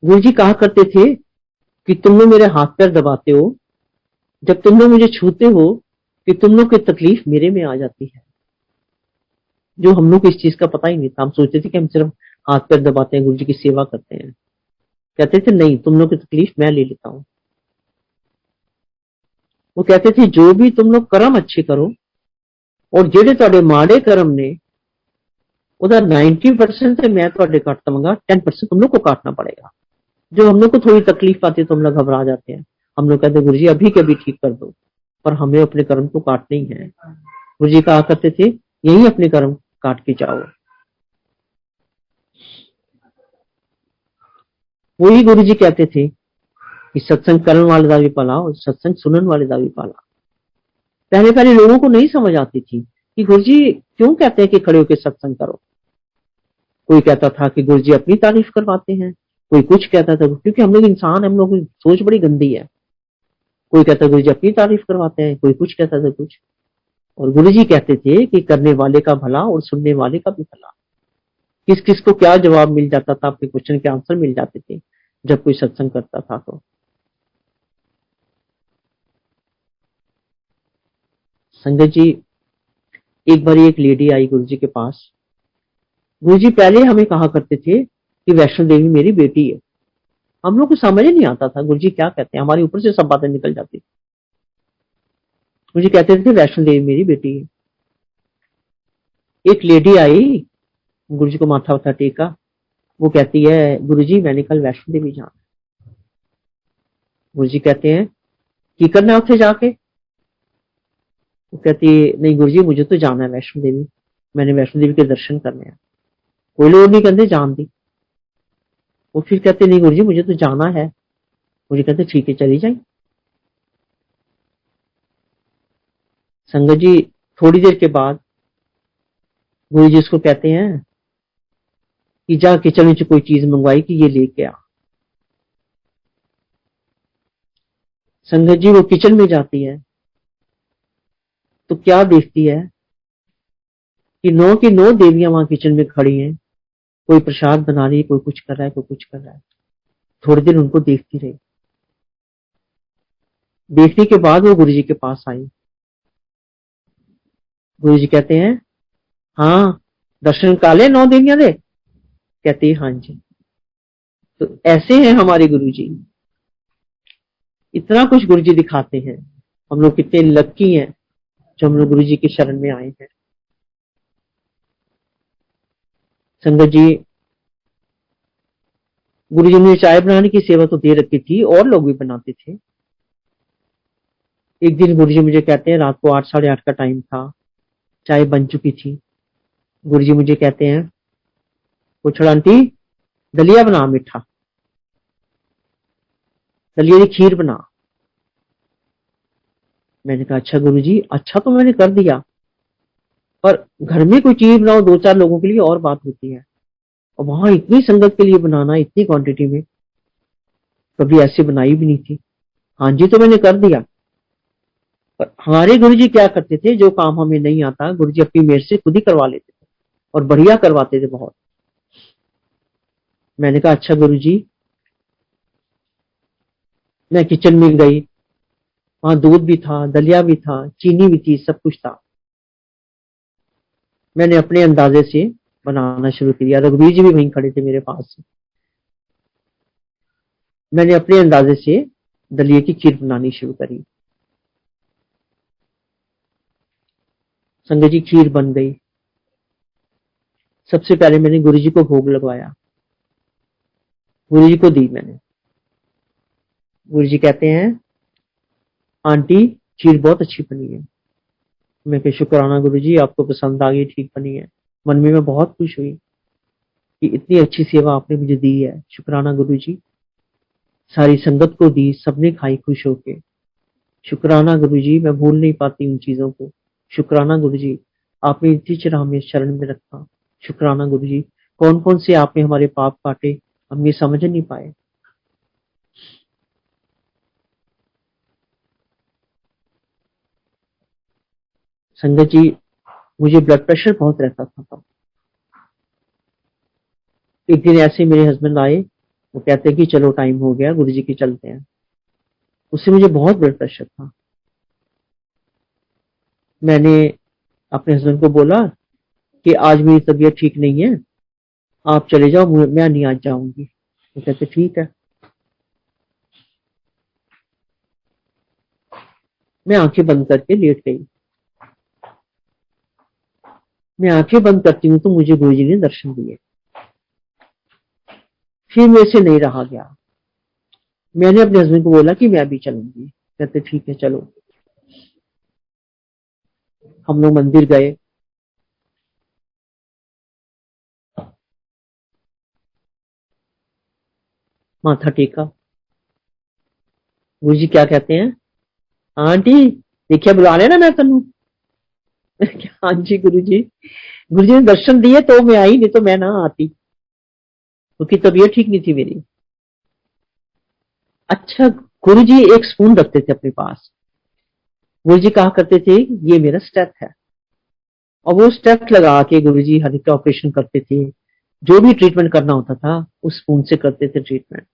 गुरु जी कहा करते थे कि तुम लोग मेरे हाथ पैर दबाते हो, जब तुम लोग मुझे छूते हो कि तुम लोग की तकलीफ मेरे में आ जाती है। जो हम लोग को इस चीज का पता ही नहीं था, हम सोचते थे कि हम सिर्फ हाथ पैर दबाते हैं, गुरु जी की सेवा करते हैं। कहते थे नहीं, तुम लोग की तकलीफ मैं ले लेता हूँ। वो कहते थे जो भी तुम लोग कर्म अच्छे करो, और जेडे ਤੁਹਾਡੇ माड़े कर्म ने उधर 90% मैं ਤੁਹਾਡੇ काट दवांगा, 10% तुम लोग को काटना पड़ेगा। जो हम लोग को थोड़ी तकलीफ आती है तो हम लोग घबरा जाते हैं, हम लोग कहते हैं गुरु जी अभी के अभी ठीक कर दो, पर हमें अपने कर्म तो काटने ही है। गुरु जी कहा करते थे यही अपने कर्म काट के जाओ। वही गुरु जी कहते थे कि सत्संग करने वाले का भी भला और सत्संग सुनने वाले का भी भला। पहले पहले लोगों को नहीं समझ आती थी कि गुरु जी क्यों कहते हैं कि खड़े होकर सत्संग करो। कोई कहता था कि गुरु जी अपनी तारीफ करवाते हैं, कोई कुछ कहता था, क्योंकि हम लोग इंसान, हम लोग की सोच बड़ी गंदी है। कोई कहता गुरु जी अपनी तारीफ करवाते हैं, कोई कुछ कहता था कुछ। और गुरु जी कहते थे कि करने वाले का भला और सुनने वाले का भी भला। किस किस को क्या जवाब मिल जाता था, अपने क्वेश्चन के आंसर मिल जाते थे जब कोई सत्संग करता था। तो संगत जी एक बार एक लेडी आई गुरु जी के पास। गुरु जी पहले हमें कहा करते थे कि वैष्णो देवी मेरी बेटी है। हम लोग को समझ ही नहीं आता था गुरु जी क्या कहते हैं, हमारे ऊपर से सब बातें निकल जाती थी। गुरु जी कहते थे वैष्णो देवी मेरी बेटी है। एक लेडी आई, गुरु जी को माथा वाथा टेका, वो कहती है गुरु जी मैंने कल वैष्णो देवी जाना। गुरु जी कहते हैं की करना है उत्थे जाके। वो कहती है नहीं गुरु जी मुझे तो जाना है वैष्णो देवी, मैंने वैष्णो देवी के दर्शन करने हैं, कोई लोग नहीं कहते जान दी। वो फिर कहते नहीं गुरु जी मुझे तो जाना है। मुझे कहते ठीक है चली जाए। संगत जी थोड़ी देर के बाद गुरु जी उसको कहते हैं कि जा किचन में कोई चीज मंगवाई कि ये लेके आ। संगत जी वो किचन में जाती है तो क्या देखती है कि 9 की 9 देवियां वहां किचन में खड़ी हैं, कोई प्रसाद बना रही है, कोई कुछ कर रहा है, कोई कुछ कर रहा है। थोड़ी देर उनको देखती रही। देखने के बाद वो गुरु जी के पास आई। गुरु जी कहते हैं हाँ दर्शन काले 9 देवियां दे। कहती है हाँ जी। तो ऐसे हैं हमारे गुरु जी, इतना कुछ गुरु जी दिखाते हैं। हम लोग कितने लक्की हैं जो हम लोग गुरु जी की शरण में आए हैं। संगत जी, गुरु जी ने चाय बनाने की सेवा तो दे रखी थी, और लोग भी बनाते थे। एक दिन गुरु जी मुझे कहते हैं, रात को 8 साढ़े 8 का टाइम था, चाय बन चुकी थी। गुरु जी मुझे कहते हैं, कुछ आंटी दलिया बना, मीठा दलिया की खीर बना। मैंने कहा अच्छा गुरु जी, अच्छा तो मैंने कर दिया, पर घर में कोई चीज बनाओ 2-4 लोगों के लिए और बात होती है, और वहां इतनी संगत के लिए बनाना इतनी क्वांटिटी में, कभी ऐसे बनाई भी नहीं थी। हाँ जी, तो मैंने कर दिया। पर हमारे गुरु जी क्या करते थे, जो काम हमें नहीं आता गुरु जी अपनी मेहर से खुद ही करवा लेते थे, और बढ़िया करवाते थे बहुत। मैंने कहा अच्छा गुरु जी। मैं किचन में गई, वहां दूध भी था, दलिया भी था, चीनी भी थी, सब कुछ था। मैंने अपने अंदाजे से बनाना शुरू किया। रघुवीर जी भी वहीं खड़े थे मेरे पास। मैंने अपने अंदाजे से दलिए की खीर बनानी शुरू करी। संगत जी, खीर बन गई। सबसे पहले मैंने गुरु जी को भोग लगवाया, गुरु जी को दी मैंने। गुरु जी कहते हैं, आंटी खीर बहुत अच्छी बनी है। मैं कहा शुक्राना गुरु जी, आपको पसंद आ गई, ठीक बनी है। मन में मैं बहुत खुश हुई कि इतनी अच्छी सेवा आपने मुझे दी है। शुक्राना गुरु जी। सारी संगत को दी, सबने खाई खुश होके। शुक्राना गुरु जी, मैं भूल नहीं पाती उन चीजों को। शुक्राना गुरु जी, आपने इतनी चिर हमें शरण में रखा। शुक्राना गुरु जी, कौन कौन से आपने हमारे पाप काटे, हम ये समझ नहीं पाए। संगत जी, मुझे ब्लड प्रेशर बहुत रहता था तब। एक दिन ऐसे मेरे हस्बैंड आए, वो कहते हैं कि चलो टाइम हो गया, गुरु जी की चलते हैं। उससे मुझे बहुत ब्लड प्रेशर था। मैंने अपने हस्बैंड को बोला कि आज मेरी तबीयत ठीक नहीं है, आप चले जाओ, मैं नहीं आज जाऊंगी। वो कहते ठीक है। मैं आंखें बंद करके लेट गई। मैं आंखें बंद करती हूँ तो मुझे गुरु जी ने दर्शन दिए। फिर मेरे से नहीं रहा गया। मैंने अपने हस्बैंड को बोला कि मैं भी चलूंगी। कहते ठीक है चलो। हम लोग मंदिर गए। माथा टेका। गुरु जी क्या कहते हैं, आंटी देखिए बुला लेना मैं तेनू। हाँ जी गुरु जी। गुरु जी ने दर्शन दिए तो मैं आई, नहीं तो मैं ना आती, क्योंकि तबीयत ठीक नहीं थी मेरी। अच्छा, गुरु जी एक स्पून रखते थे अपने पास। गुरु जी कहा करते थे ये मेरा स्टेप है, और वो स्टेप लगा के गुरु जी हर एक का ऑपरेशन करते थे। जो भी ट्रीटमेंट करना होता था उस स्पून से करते थे ट्रीटमेंट।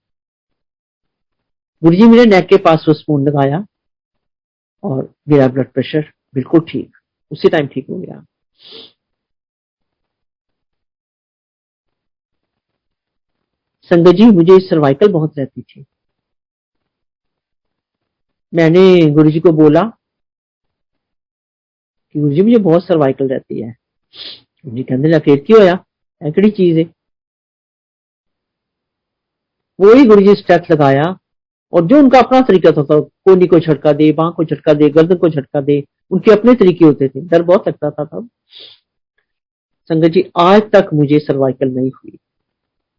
गुरु जी मेरे नेक के पास वो स्पून लगाया, और मेरा ब्लड प्रेशर बिल्कुल ठीक, उसी टाइम ठीक हो गया। संगत जी, मुझे सर्वाइकल बहुत रहती थी। मैंने गुरु जी को बोला कि गुरु जी मुझे बहुत सर्वाइकल रहती है। गुरु जी कहते लगे फिर की होया, एकड़ी चीज है। वही गुरु जी स्टेप लगाया, और जो उनका अपना तरीका था, कोनी को झटका दे, बांह को झटका दे, गर्दन को झटका दे, उनके अपने तरीके होते थे। डर बहुत लगता था तब। संगत जी, आज तक मुझे सर्वाइकल नहीं हुई।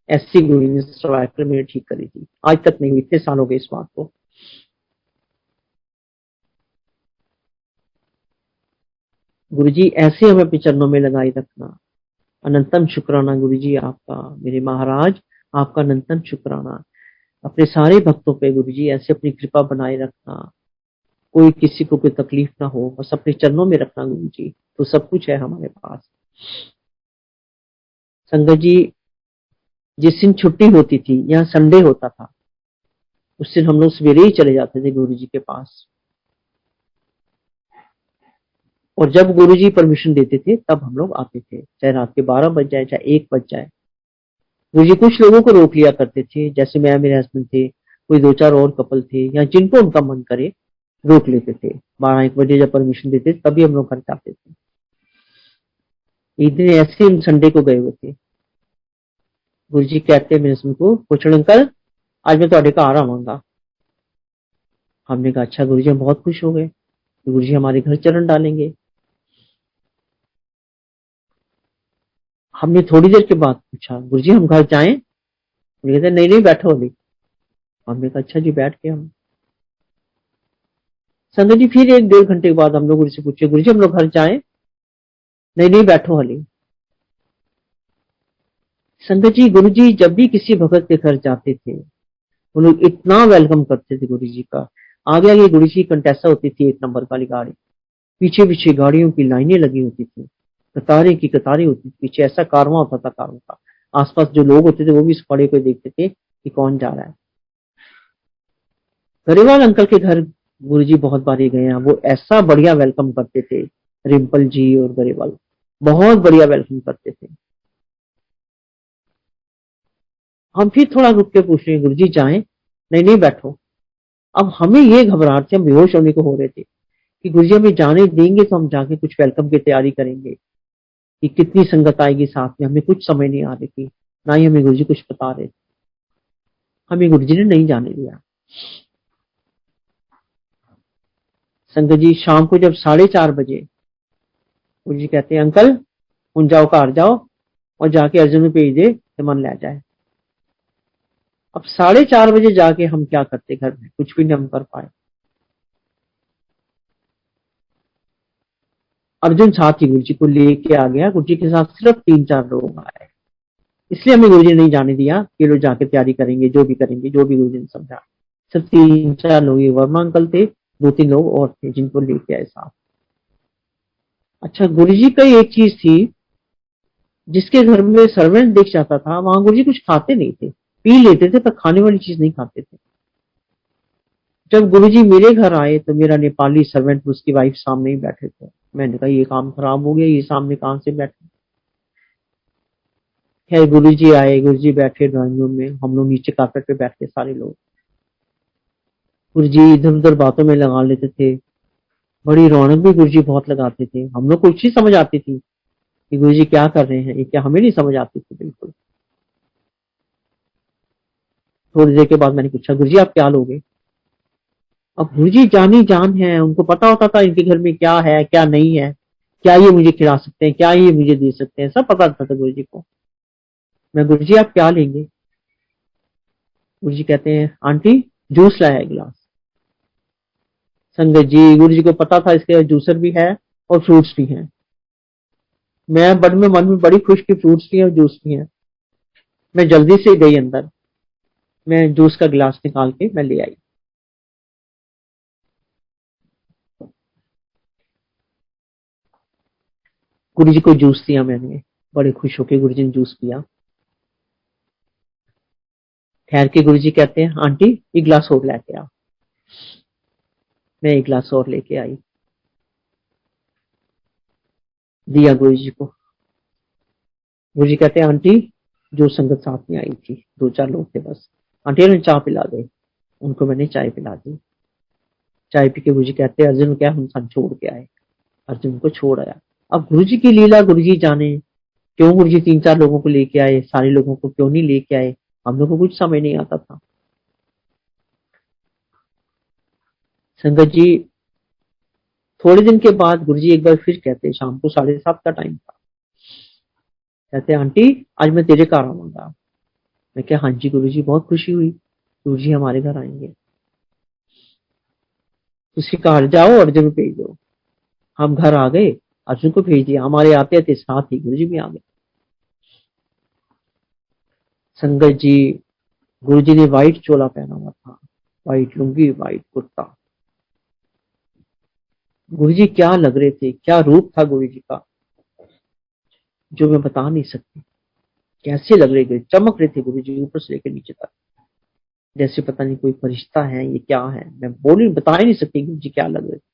ऐसी गुरु जी ने सर्वाइकल मेरी ठीक करी थी, आज तक नहीं हुई। इतने साल हो गए इस बात को। गुरु जी ऐसे हमें अपने चरणों में लगाए रखना। अनंतम शुक्राना गुरु जी आपका, मेरे महाराज आपका अनंतम शुक्राना। अपने सारे भक्तों पे गुरु जी ऐसे अपनी कृपा बनाए रखना, कोई किसी को कोई तकलीफ ना हो, बस अपने चरणों में रखना गुरु जी, तो सब कुछ है हमारे पास। संगत जी, जिस दिन छुट्टी होती थी या संडे होता था, उस दिन हम लोग सवेरे ही चले जाते थे गुरु जी के पास। और जब गुरु जी परमिशन देते थे तब हम लोग आते थे, चाहे रात के 12 बज जाए, चाहे 1 बज जाए। गुरु जी कुछ लोगों को रोक लिया करते थे, जैसे मैं, मेरे हस्बैंड थे, कोई 2-4 और कपल थे, या जिनको उनका मन करे रोक लेते थे। 12-1 बजे जब परमिशन देते तभी हम लोग घर जाते थे। एक दिन ऐसे हम संडे को गए हुए थे। गुरु जी कहते हैं मेरे हस्बैंड को, पुछड़ अंकल आज मैं ਤੁਹਾਡੇ घर आवांगा। हमने कहा अच्छा गुरु जी, हम बहुत खुश हो गए, गुरु जी हमारे घर चरण डालेंगे। हमने थोड़ी देर के बाद पूछा गुरु जी हम घर जाएं? वो कहते नहीं नहीं बैठो अभी। हमने कहा अच्छा जी, बैठ के हम संगत जी फिर 1-1.5 घंटे के बाद हम लोग गुरु से पूछे गुरु जी हम लोग घर जाएं? नहीं नहीं बैठो हली। संगत जी गुरु जी जब भी किसी भगत के घर जाते थे वो लोग इतना वेलकम करते थे गुरु जी का। आगे आगे गुरु जी की कंटेसा होती थी, 1 नंबर वाली गाड़ी, पीछे पीछे गाड़ियों की लाइनें लगी होती थी, कतारें की कतारें होती थी, पीछे ऐसा कारवां होता था कारों का। आसपास जो लोग होते थे वो भी इस खड़े को देखते थे कि कौन जा रहा है। गरेवाल अंकल के घर गुरुजी बहुत बारी गए हैं, वो ऐसा बढ़िया वेलकम करते थे। रिम्पल जी और गरेवाल बहुत बढ़िया वेलकम करते थे। हम फिर थोड़ा रुक के पूछ रहे हैं गुरुजी जाएं? नहीं नहीं बैठो। अब हमें ये घबराहट से हम बेहोश होने को हो रहे थे कि गुरुजी हमें जाने देंगे तो हम जाके कुछ वेलकम की तैयारी करेंगे कि कितनी संगत आएगी साथ में, हमें कुछ समझ नहीं आ रही थी, ना ही हमें गुरुजी कुछ बता रहे थे। हमें गुरुजी ने नहीं जाने दिया। संगत जी शाम को जब 4:30 बजे गुरु जी कहते हैं अंकल हुन जाओ घर जाओ और जाके अर्जुन में भेज दे तो मन ले जाए। अब 4:30 बजे जाके हम क्या करते, घर में कुछ भी नहीं हम कर पाए। अर्जुन साथ ही गुरु जी को लेके आ गया, गुरु जी के साथ सिर्फ 3-4 लोग आए, इसलिए हमें गुरु जी ने नहीं जाने दिया कि लोग जाके तैयारी करेंगे, जो भी करेंगे, जो भी गुरु जी ने समझा। सिर्फ 3-4 लोग, ये वर्मा अंकल थे, 2-3 लोग और थे जिनको लेके आए साथ। अच्छा गुरु जी का एक चीज थी, जिसके घर में सर्वेंट दिख जाता था वहां गुरु जी कुछ खाते नहीं थे, पी लेते थे पर खाने वाली चीज नहीं खाते थे। जब गुरुजी मेरे घर आए तो मेरा नेपाली सर्वेंट उसकी वाइफ सामने ही बैठे थे। मैंने कहा ये काम खराब हो गया, ये सामने कहां से बैठे। खैर गुरुजी आए, गुरुजी बैठे ड्राइंग रूम में, हम लोग नीचे कारपेट पे बैठे सारे लोग। गुरुजी इधर उधर बातों में लगा लेते थे, बड़ी रौनक भी गुरुजी बहुत लगाते थे। हम लोग को एक चीज समझ आती थी कि गुरुजी क्या कर रहे हैं, ये क्या हमें नहीं समझ आती थी बिल्कुल। थोड़ी देर के बाद मैंने पूछा गुरुजी आप क्या लोगे? अब गुरुजी जानी जान है, उनको पता होता था इनके घर में क्या है क्या नहीं है, क्या ये मुझे खिला सकते हैं, क्या ये मुझे दे सकते हैं, सब पता था गुरुजी को। मैं गुरुजी आप क्या लेंगे? गुरुजी कहते हैं आंटी जूस लाया है गिलास। संगत जी गुरुजी को पता था इसके जूसर भी है और फ्रूट्स भी हैं। मैं मन में बड़ी खुश की फ्रूट्स भी हैं और जूस भी हैं। मैं जल्दी से गई अंदर, मैं जूस का गिलास निकाल के मैं ले आई। गुरुजी को जूस दिया मैंने, बड़े खुश होके गुरुजी ने जूस पिया। ठहर के गुरुजी कहते हैं आंटी एक गिलास और लेके आओ। मैं एक गिलास और लेके आई, दिया गुरुजी को। गुरुजी कहते हैं आंटी जो संगत साथ में आई थी 2-4 लोग थे बस, आंटी ने चाय पिला दे। उनको मैंने चाय पिला दी। चाय पी के गुरुजी कहते हैं अर्जुन क्या हम सब छोड़ के आए। अर्जुन को छोड़ आया। अब गुरुजी की लीला गुरुजी जाने, क्यों गुरुजी 3-4 लोगों को लेके आए, सारे लोगों को क्यों नहीं लेके आए, हम लोग को कुछ समझ नहीं आता था। संगत जी थोड़े दिन के बाद गुरुजी एक बार फिर कहते, शाम को 7:30 का टाइम था, कहते आंटी आज मैं तेरे घर आऊंगा। मैं क्या हाँ जी गुरुजी, बहुत खुशी हुई गुरुजी हमारे घर आएंगे। उसके घर जाओ अर्जुन को भेज दो। हम घर आ गए, अर्जुन को भेज दिया। हमारे आते आते साथ ही गुरुजी भी आ गए। संगत जी गुरुजी ने व्हाइट चोला पहना हुआ था, व्हाइट लुंगी, व्हाइट कुर्ता। गुरुजी क्या लग रहे थे, क्या रूप था गुरुजी का, जो मैं बता नहीं सकती। कैसे लग रहे थे, चमक रहे थे गुरुजी ऊपर से लेकर नीचे तक, जैसे पता नहीं कोई फरिश्ता है, ये क्या है, मैं बोली बता ही नहीं सकती गुरुजी क्या लग रहे थे।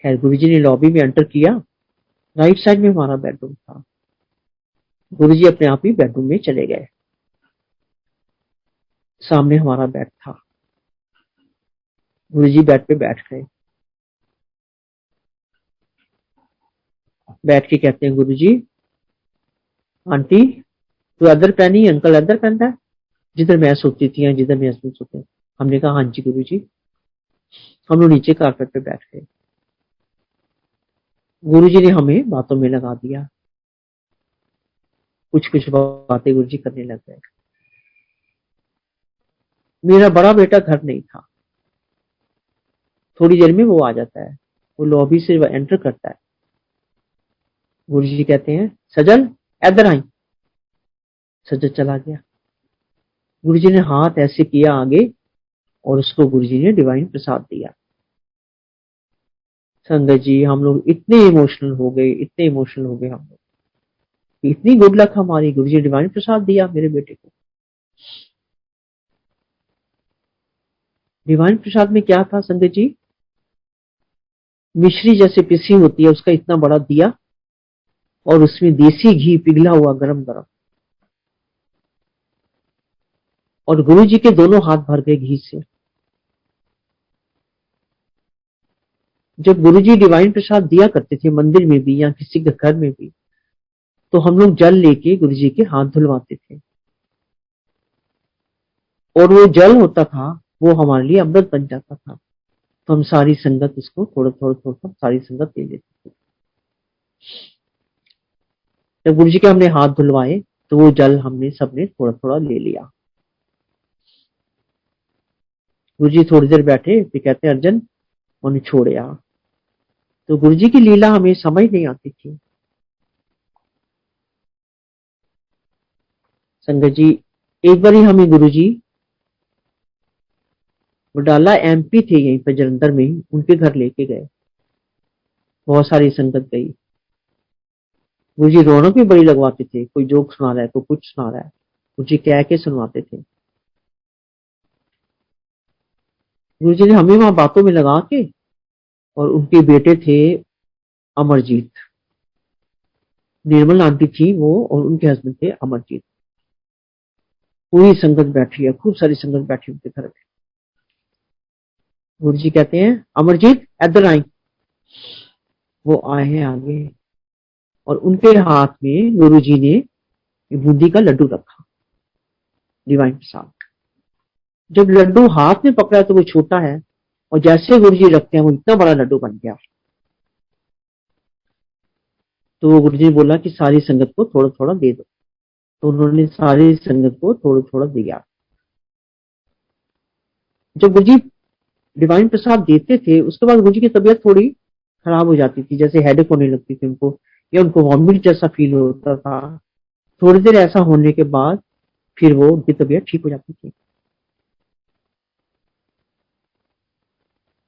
खैर गुरुजी ने लॉबी में एंटर किया, राइट साइड में हमारा बेडरूम था। गुरुजी अपने आप ही बेडरूम में चले गए। सामने हमारा बेड था, गुरुजी बेड पे बैठ गए। बैठ के कहते हैं गुरुजी आंटी तो अदर पहनी, अंकल अदर पहनता है जिधर मैं सोती थी या जिधर मेरे हस्बैंड सोते हैं। हमने कहा हाँ जी गुरु जी। हम लोग नीचे कारपेट पे बैठ गए। गुरु जी ने हमें बातों में लगा दिया, कुछ कुछ बातें गुरु जी करने लग गए। मेरा बड़ा बेटा घर नहीं था। थोड़ी देर में वो आ जाता है, वो लॉबी से एंटर करता है। गुरु जी कहते हैं सजल इधर आई। सजल चला गया। गुरु जी ने हाथ ऐसे किया आगे और उसको गुरु जी ने डिवाइन प्रसाद दिया। संगत जी हम लोग इतने इमोशनल हो गए, इतने इमोशनल हो गए हम लोग, इतनी गुड लक हमारी, गुरु जी ने डिवाइन प्रसाद दिया मेरे बेटे को। डिवाइन प्रसाद में क्या था संगत जी? मिश्री जैसे पिसी होती है उसका इतना बड़ा दिया और उसमें देसी घी पिघला हुआ गरम गरम, और गुरु जी के दोनों हाथ भर गए घी से। जब गुरु जी डिवाइन प्रसाद दिया करते थे मंदिर में भी या किसी के घर में भी, तो हम लोग जल लेके गुरु जी के हाथ धुलवाते थे, और वो जल होता था वो हमारे लिए अमृत बन जाता था। तो हम सारी संगत उसको थोड़ा थोड़ा थोड़ा सारी संगत ले लेते थे। जब गुरु जी के हमने हाथ धुलवाए तो वो जल हमने सबने थोड़ा थोड़ा ले लिया। गुरु जी थोड़ी देर बैठे फिर कहते अर्जन उन्हें छोड़िया। तो गुरु जी की लीला हमें समझ नहीं आती थी। संगत जी एक बार ही हमें गुरु जी वडाला एमपी थे यहीं पर जलंधर में ही, उनके घर लेके गए। बहुत सारी संगत गई। गुरु जी रौनक भी बड़ी लगवाते थे, कोई जोक सुना रहा है कोई कुछ सुना रहा है, गुरु जी कह के सुनवाते थे। गुरु जी ने हमें वहां बातों में लगा के, और उनके बेटे थे अमरजीत, निर्मल आंटी थी वो और उनके हस्बैंड थे अमरजीत। पूरी संगत बैठी है, खूब सारी संगत बैठी उनके घर पे। गुरु जी कहते हैं अमरजीत इधर आई। वो आए हैं आगे और उनके हाथ में गुरु जी ने बूंदी का लड्डू रखा, डिवाइन प्रसाद। जब लड्डू हाथ में पकड़ा तो वो छोटा है, और जैसे गुरु जी रखते हैं वो इतना बड़ा लड्डू बन गया। तो गुरु जी ने बोला कि सारी संगत को थोड़ा थोड़ा दे दो। तो उन्होंने सारी संगत को थोड़ा थोड़ा दिया। जब गुरु जी डिवाइन प्रसाद देते थे उसके बाद गुरु जी की तबीयत थोड़ी खराब हो जाती थी, जैसे हेडेक होने लगती थी उनको, या उनको वॉमिट जैसा फील होता था। थोड़ी देर ऐसा होने के बाद फिर वो उनकी तबीयत ठीक हो जाती थी।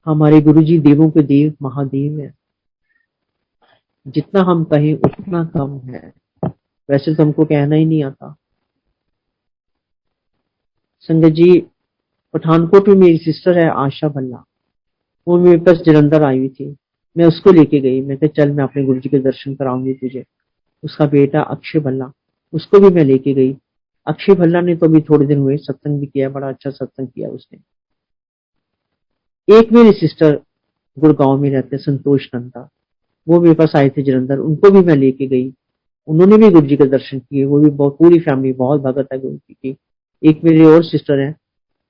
हमारे गुरु जी देवों के देव महादेव है, जितना हम कहें उतना कम है। वैसे तो हमको कहना ही नहीं आता। संगत जी पठानकोट में मेरी सिस्टर है आशा भल्ला, वो मेरे पास जलंधर आई हुई थी। मैं उसको लेके गई, मैं कहा चल मैं अपने गुरु जी के दर्शन कराऊंगी तुझे। उसका बेटा अक्षय भल्ला, उसको भी मैं लेके गई। अक्षय भल्ला ने तो अभी थोड़े दिन हुए सत्संग भी किया, बड़ा अच्छा सत्संग किया उसने। एक मेरी सिस्टर गुड़गांव में रहते संतोष नंदा, वो मेरे पास आए थे जलंधर, उनको भी मैं लेके गई। उन्होंने भी गुरु जी के दर्शन किए, वो भी बहुत, पूरी फैमिली बहुत भगत है गुरु जी की। एक मेरी और सिस्टर है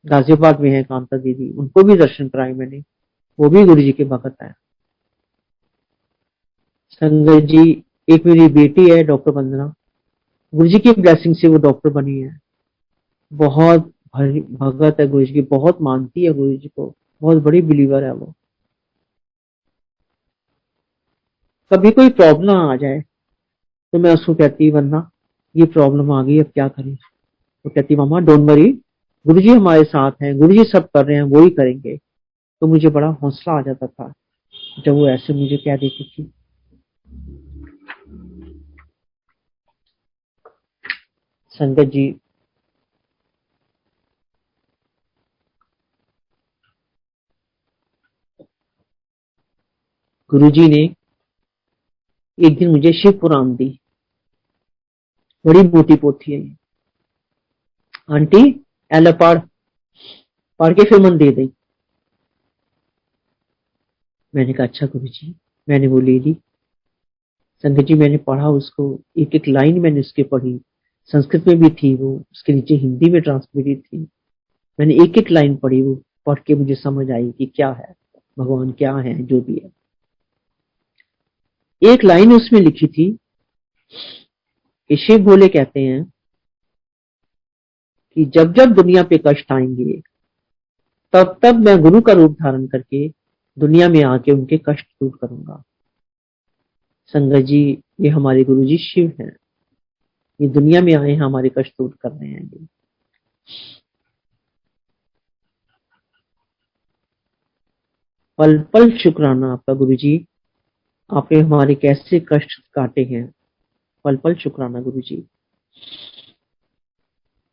गाजियाबाद में है कांता दीदी, उनको भी दर्शन कराए मैंने, वो भी गुरु जी के भगत है। संगत जी एक मेरी बेटी है डॉक्टर वंदना, गुरु जी की ब्लेसिंग से वो डॉक्टर बनी है। बहुत भगत है गुरु जी की, बहुत मानती है गुरु जी को, बहुत बड़ी बिलीवर है वो। कभी कोई प्रॉब्लम आ जाए तो मैं उसको कहती वरना ये प्रॉब्लम आ गई अब क्या करें, तो कहती मामा डोंट वरी, गुरु जी हमारे साथ हैं, गुरु जी सब कर रहे हैं वो ही करेंगे। तो मुझे बड़ा हौसला आ जाता था जब वो ऐसे मुझे कह देती थी। संगत जी गुरु जी ने एक दिन मुझे शिव पुराण दी, बड़ी मोटी पोथी है ये। आंटी एला पढ़, पढ़ के फिर मन दे दी। मैंने कहा अच्छा गुरु जी। मैंने वो ले ली। संगत जी मैंने पढ़ा उसको, एक एक लाइन मैंने उसके पढ़ी, संस्कृत में भी थी वो, उसके नीचे हिंदी में ट्रांसलेटेड थी। मैंने एक एक लाइन पढ़ी, वो पढ़ के मुझे समझ आई कि क्या है, भगवान क्या है, जो भी है। एक लाइन उसमें लिखी थी कि शिव भोले कहते हैं कि जब जब दुनिया पे कष्ट आएंगे, तब तब मैं गुरु का रूप धारण करके दुनिया में आके उनके कष्ट दूर करूंगा। संगत जी, ये हमारे गुरु जी शिव हैं, ये दुनिया में आए हैं हमारे कष्ट दूर कर रहे हैं। ये पल पल शुक्राना आपका गुरु जी, आपने हमारे कैसे कष्ट काटे हैं, पल पल शुक्राना गुरु जी।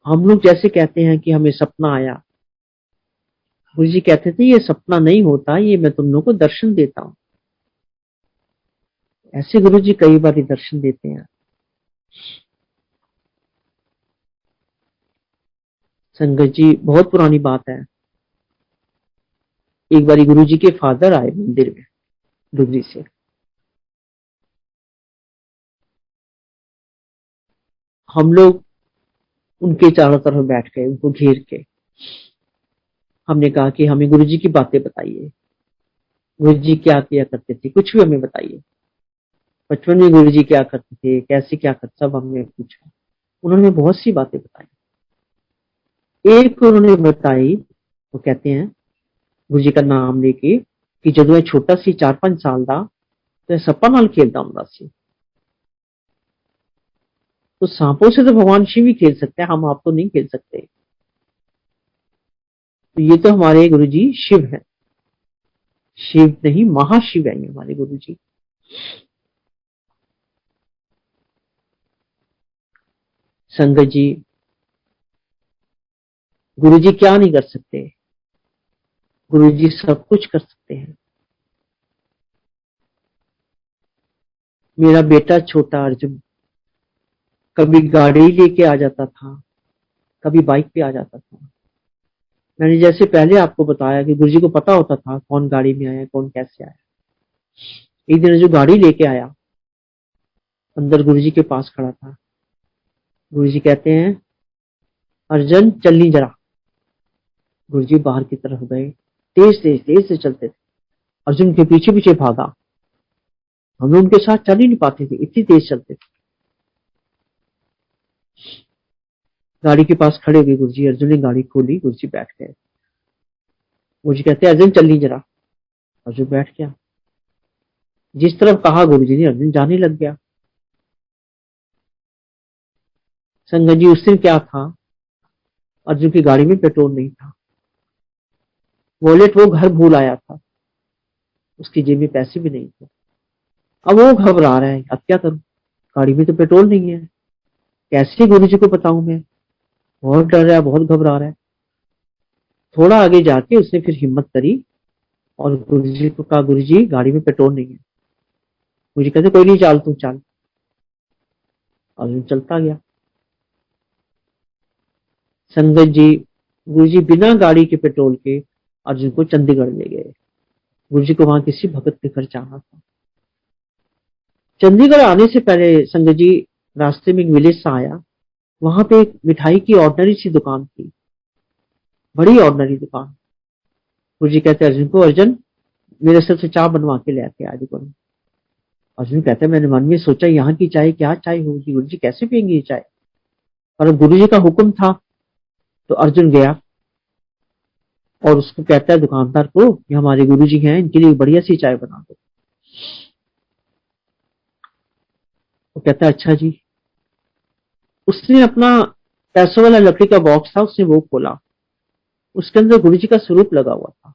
हम लोग जैसे कहते हैं कि हमें सपना आया, गुरु जी कहते थे ये सपना नहीं होता, ये मैं तुम लोगों को दर्शन देता हूं। ऐसे गुरु जी कई बार दर्शन देते हैं। संगत जी, बहुत पुरानी बात है। एक बारी गुरु जी के फादर आए मंदिर में डुगरी से। हम लोग उनके चारों तरफ बैठ गए, उनको घेर के। हमने कहा कि हमें गुरु जी की बातें बताइए, गुरु जी क्या किया करते थे, कुछ भी हमें बताइए। बचपन में गुरु जी क्या करते थे, कैसे क्या करते, सब हमने पूछा। उन्होंने बहुत सी बातें बताई। एक उन्होंने बताई, वो कहते हैं गुरु जी का नाम लेके कि जब मैं छोटा सी 4-5 साल था तो सप्पा नाल खेलता हूं सी। तो सांपों से तो भगवान शिव ही खेल सकते हैं, हम आप तो नहीं खेल सकते। तो ये तो हमारे गुरु जी शिव है, शिव नहीं महाशिव है ये हमारे गुरु जी। संगत जी, गुरु जी क्या नहीं कर सकते, गुरु जी सब कुछ कर सकते हैं। मेरा बेटा छोटा अर्जुन कभी गाड़ी लेके आ जाता था, कभी बाइक पे आ जाता था। मैंने जैसे पहले आपको बताया कि गुरु जी को पता होता था कौन गाड़ी में आया, कौन कैसे आया। एक दिन जो गाड़ी लेके आया, अंदर गुरु जी के पास खड़ा था। गुरु जी कहते हैं अर्जुन चलनी जरा। गुरु जी बाहर की तरफ गए, तेज तेज तेज से चलते थे। अर्जुन के पीछे पीछे भागा, हम लोग उनके साथ चल ही नहीं पाते थे, इतनी तेज चलते थे। गाड़ी के पास खड़े हुए गुरु जी, अर्जुन ने गाड़ी खोली, गुरु जी बैठ गए। गुरु जी कहते हैं अर्जुन चलनी जरा। अर्जुन बैठ गया, जिस तरफ कहा गुरु जी ने अर्जुन जाने लग गया। संगत जी, उस दिन क्या था, अर्जुन की गाड़ी में पेट्रोल नहीं था। वॉलेट वो घर भूल आया था, उसकी जेब में पैसे भी नहीं थे। अब वो घबरा रहा है, अब क्या करूं, गाड़ी में तो पेट्रोल नहीं है, कैसे गुरु जी को बताऊं मैं। बहुत डर रहा है, बहुत घबरा रहा है। थोड़ा आगे जाके उसने फिर हिम्मत करी और गुरु जी को कहा गुरु जी गाड़ी में पेट्रोल नहीं है। गुरु जी कहते कोई नहीं, चल तू चल। अर्जुन चलता गया। संगत जी, गुरु जी बिना गाड़ी के पेट्रोल के अर्जुन को चंडीगढ़ ले गए। गुरु जी को वहां किसी भगत के घर जाना था। चंडीगढ़ आने से पहले संगत जी रास्ते में एक विलेज सा आया, वहां पे एक मिठाई की ऑर्डनरी सी दुकान थी, बड़ी ऑर्डनरी दुकान। गुरु जी कहते अर्जुन को अर्जुन मेरे सर से चाय बनवा के ले आते आज दुकान। अर्जुन कहते मैंने मन में सोचा यहाँ की चाय क्या चाय होगी, गुरु जी कैसे पियेंगे ये चाय। पर गुरु जी का हुक्म था तो अर्जुन गया और उसको कहता है दुकानदार को ये हमारे गुरु जी हैं, इनके लिए बढ़िया सी चाय बना दो। वो कहता है अच्छा जी। उसने अपना पैसों वाला लकड़ी का बॉक्स था, उसने वो खोला, उसके अंदर गुरु जी का स्वरूप लगा हुआ था।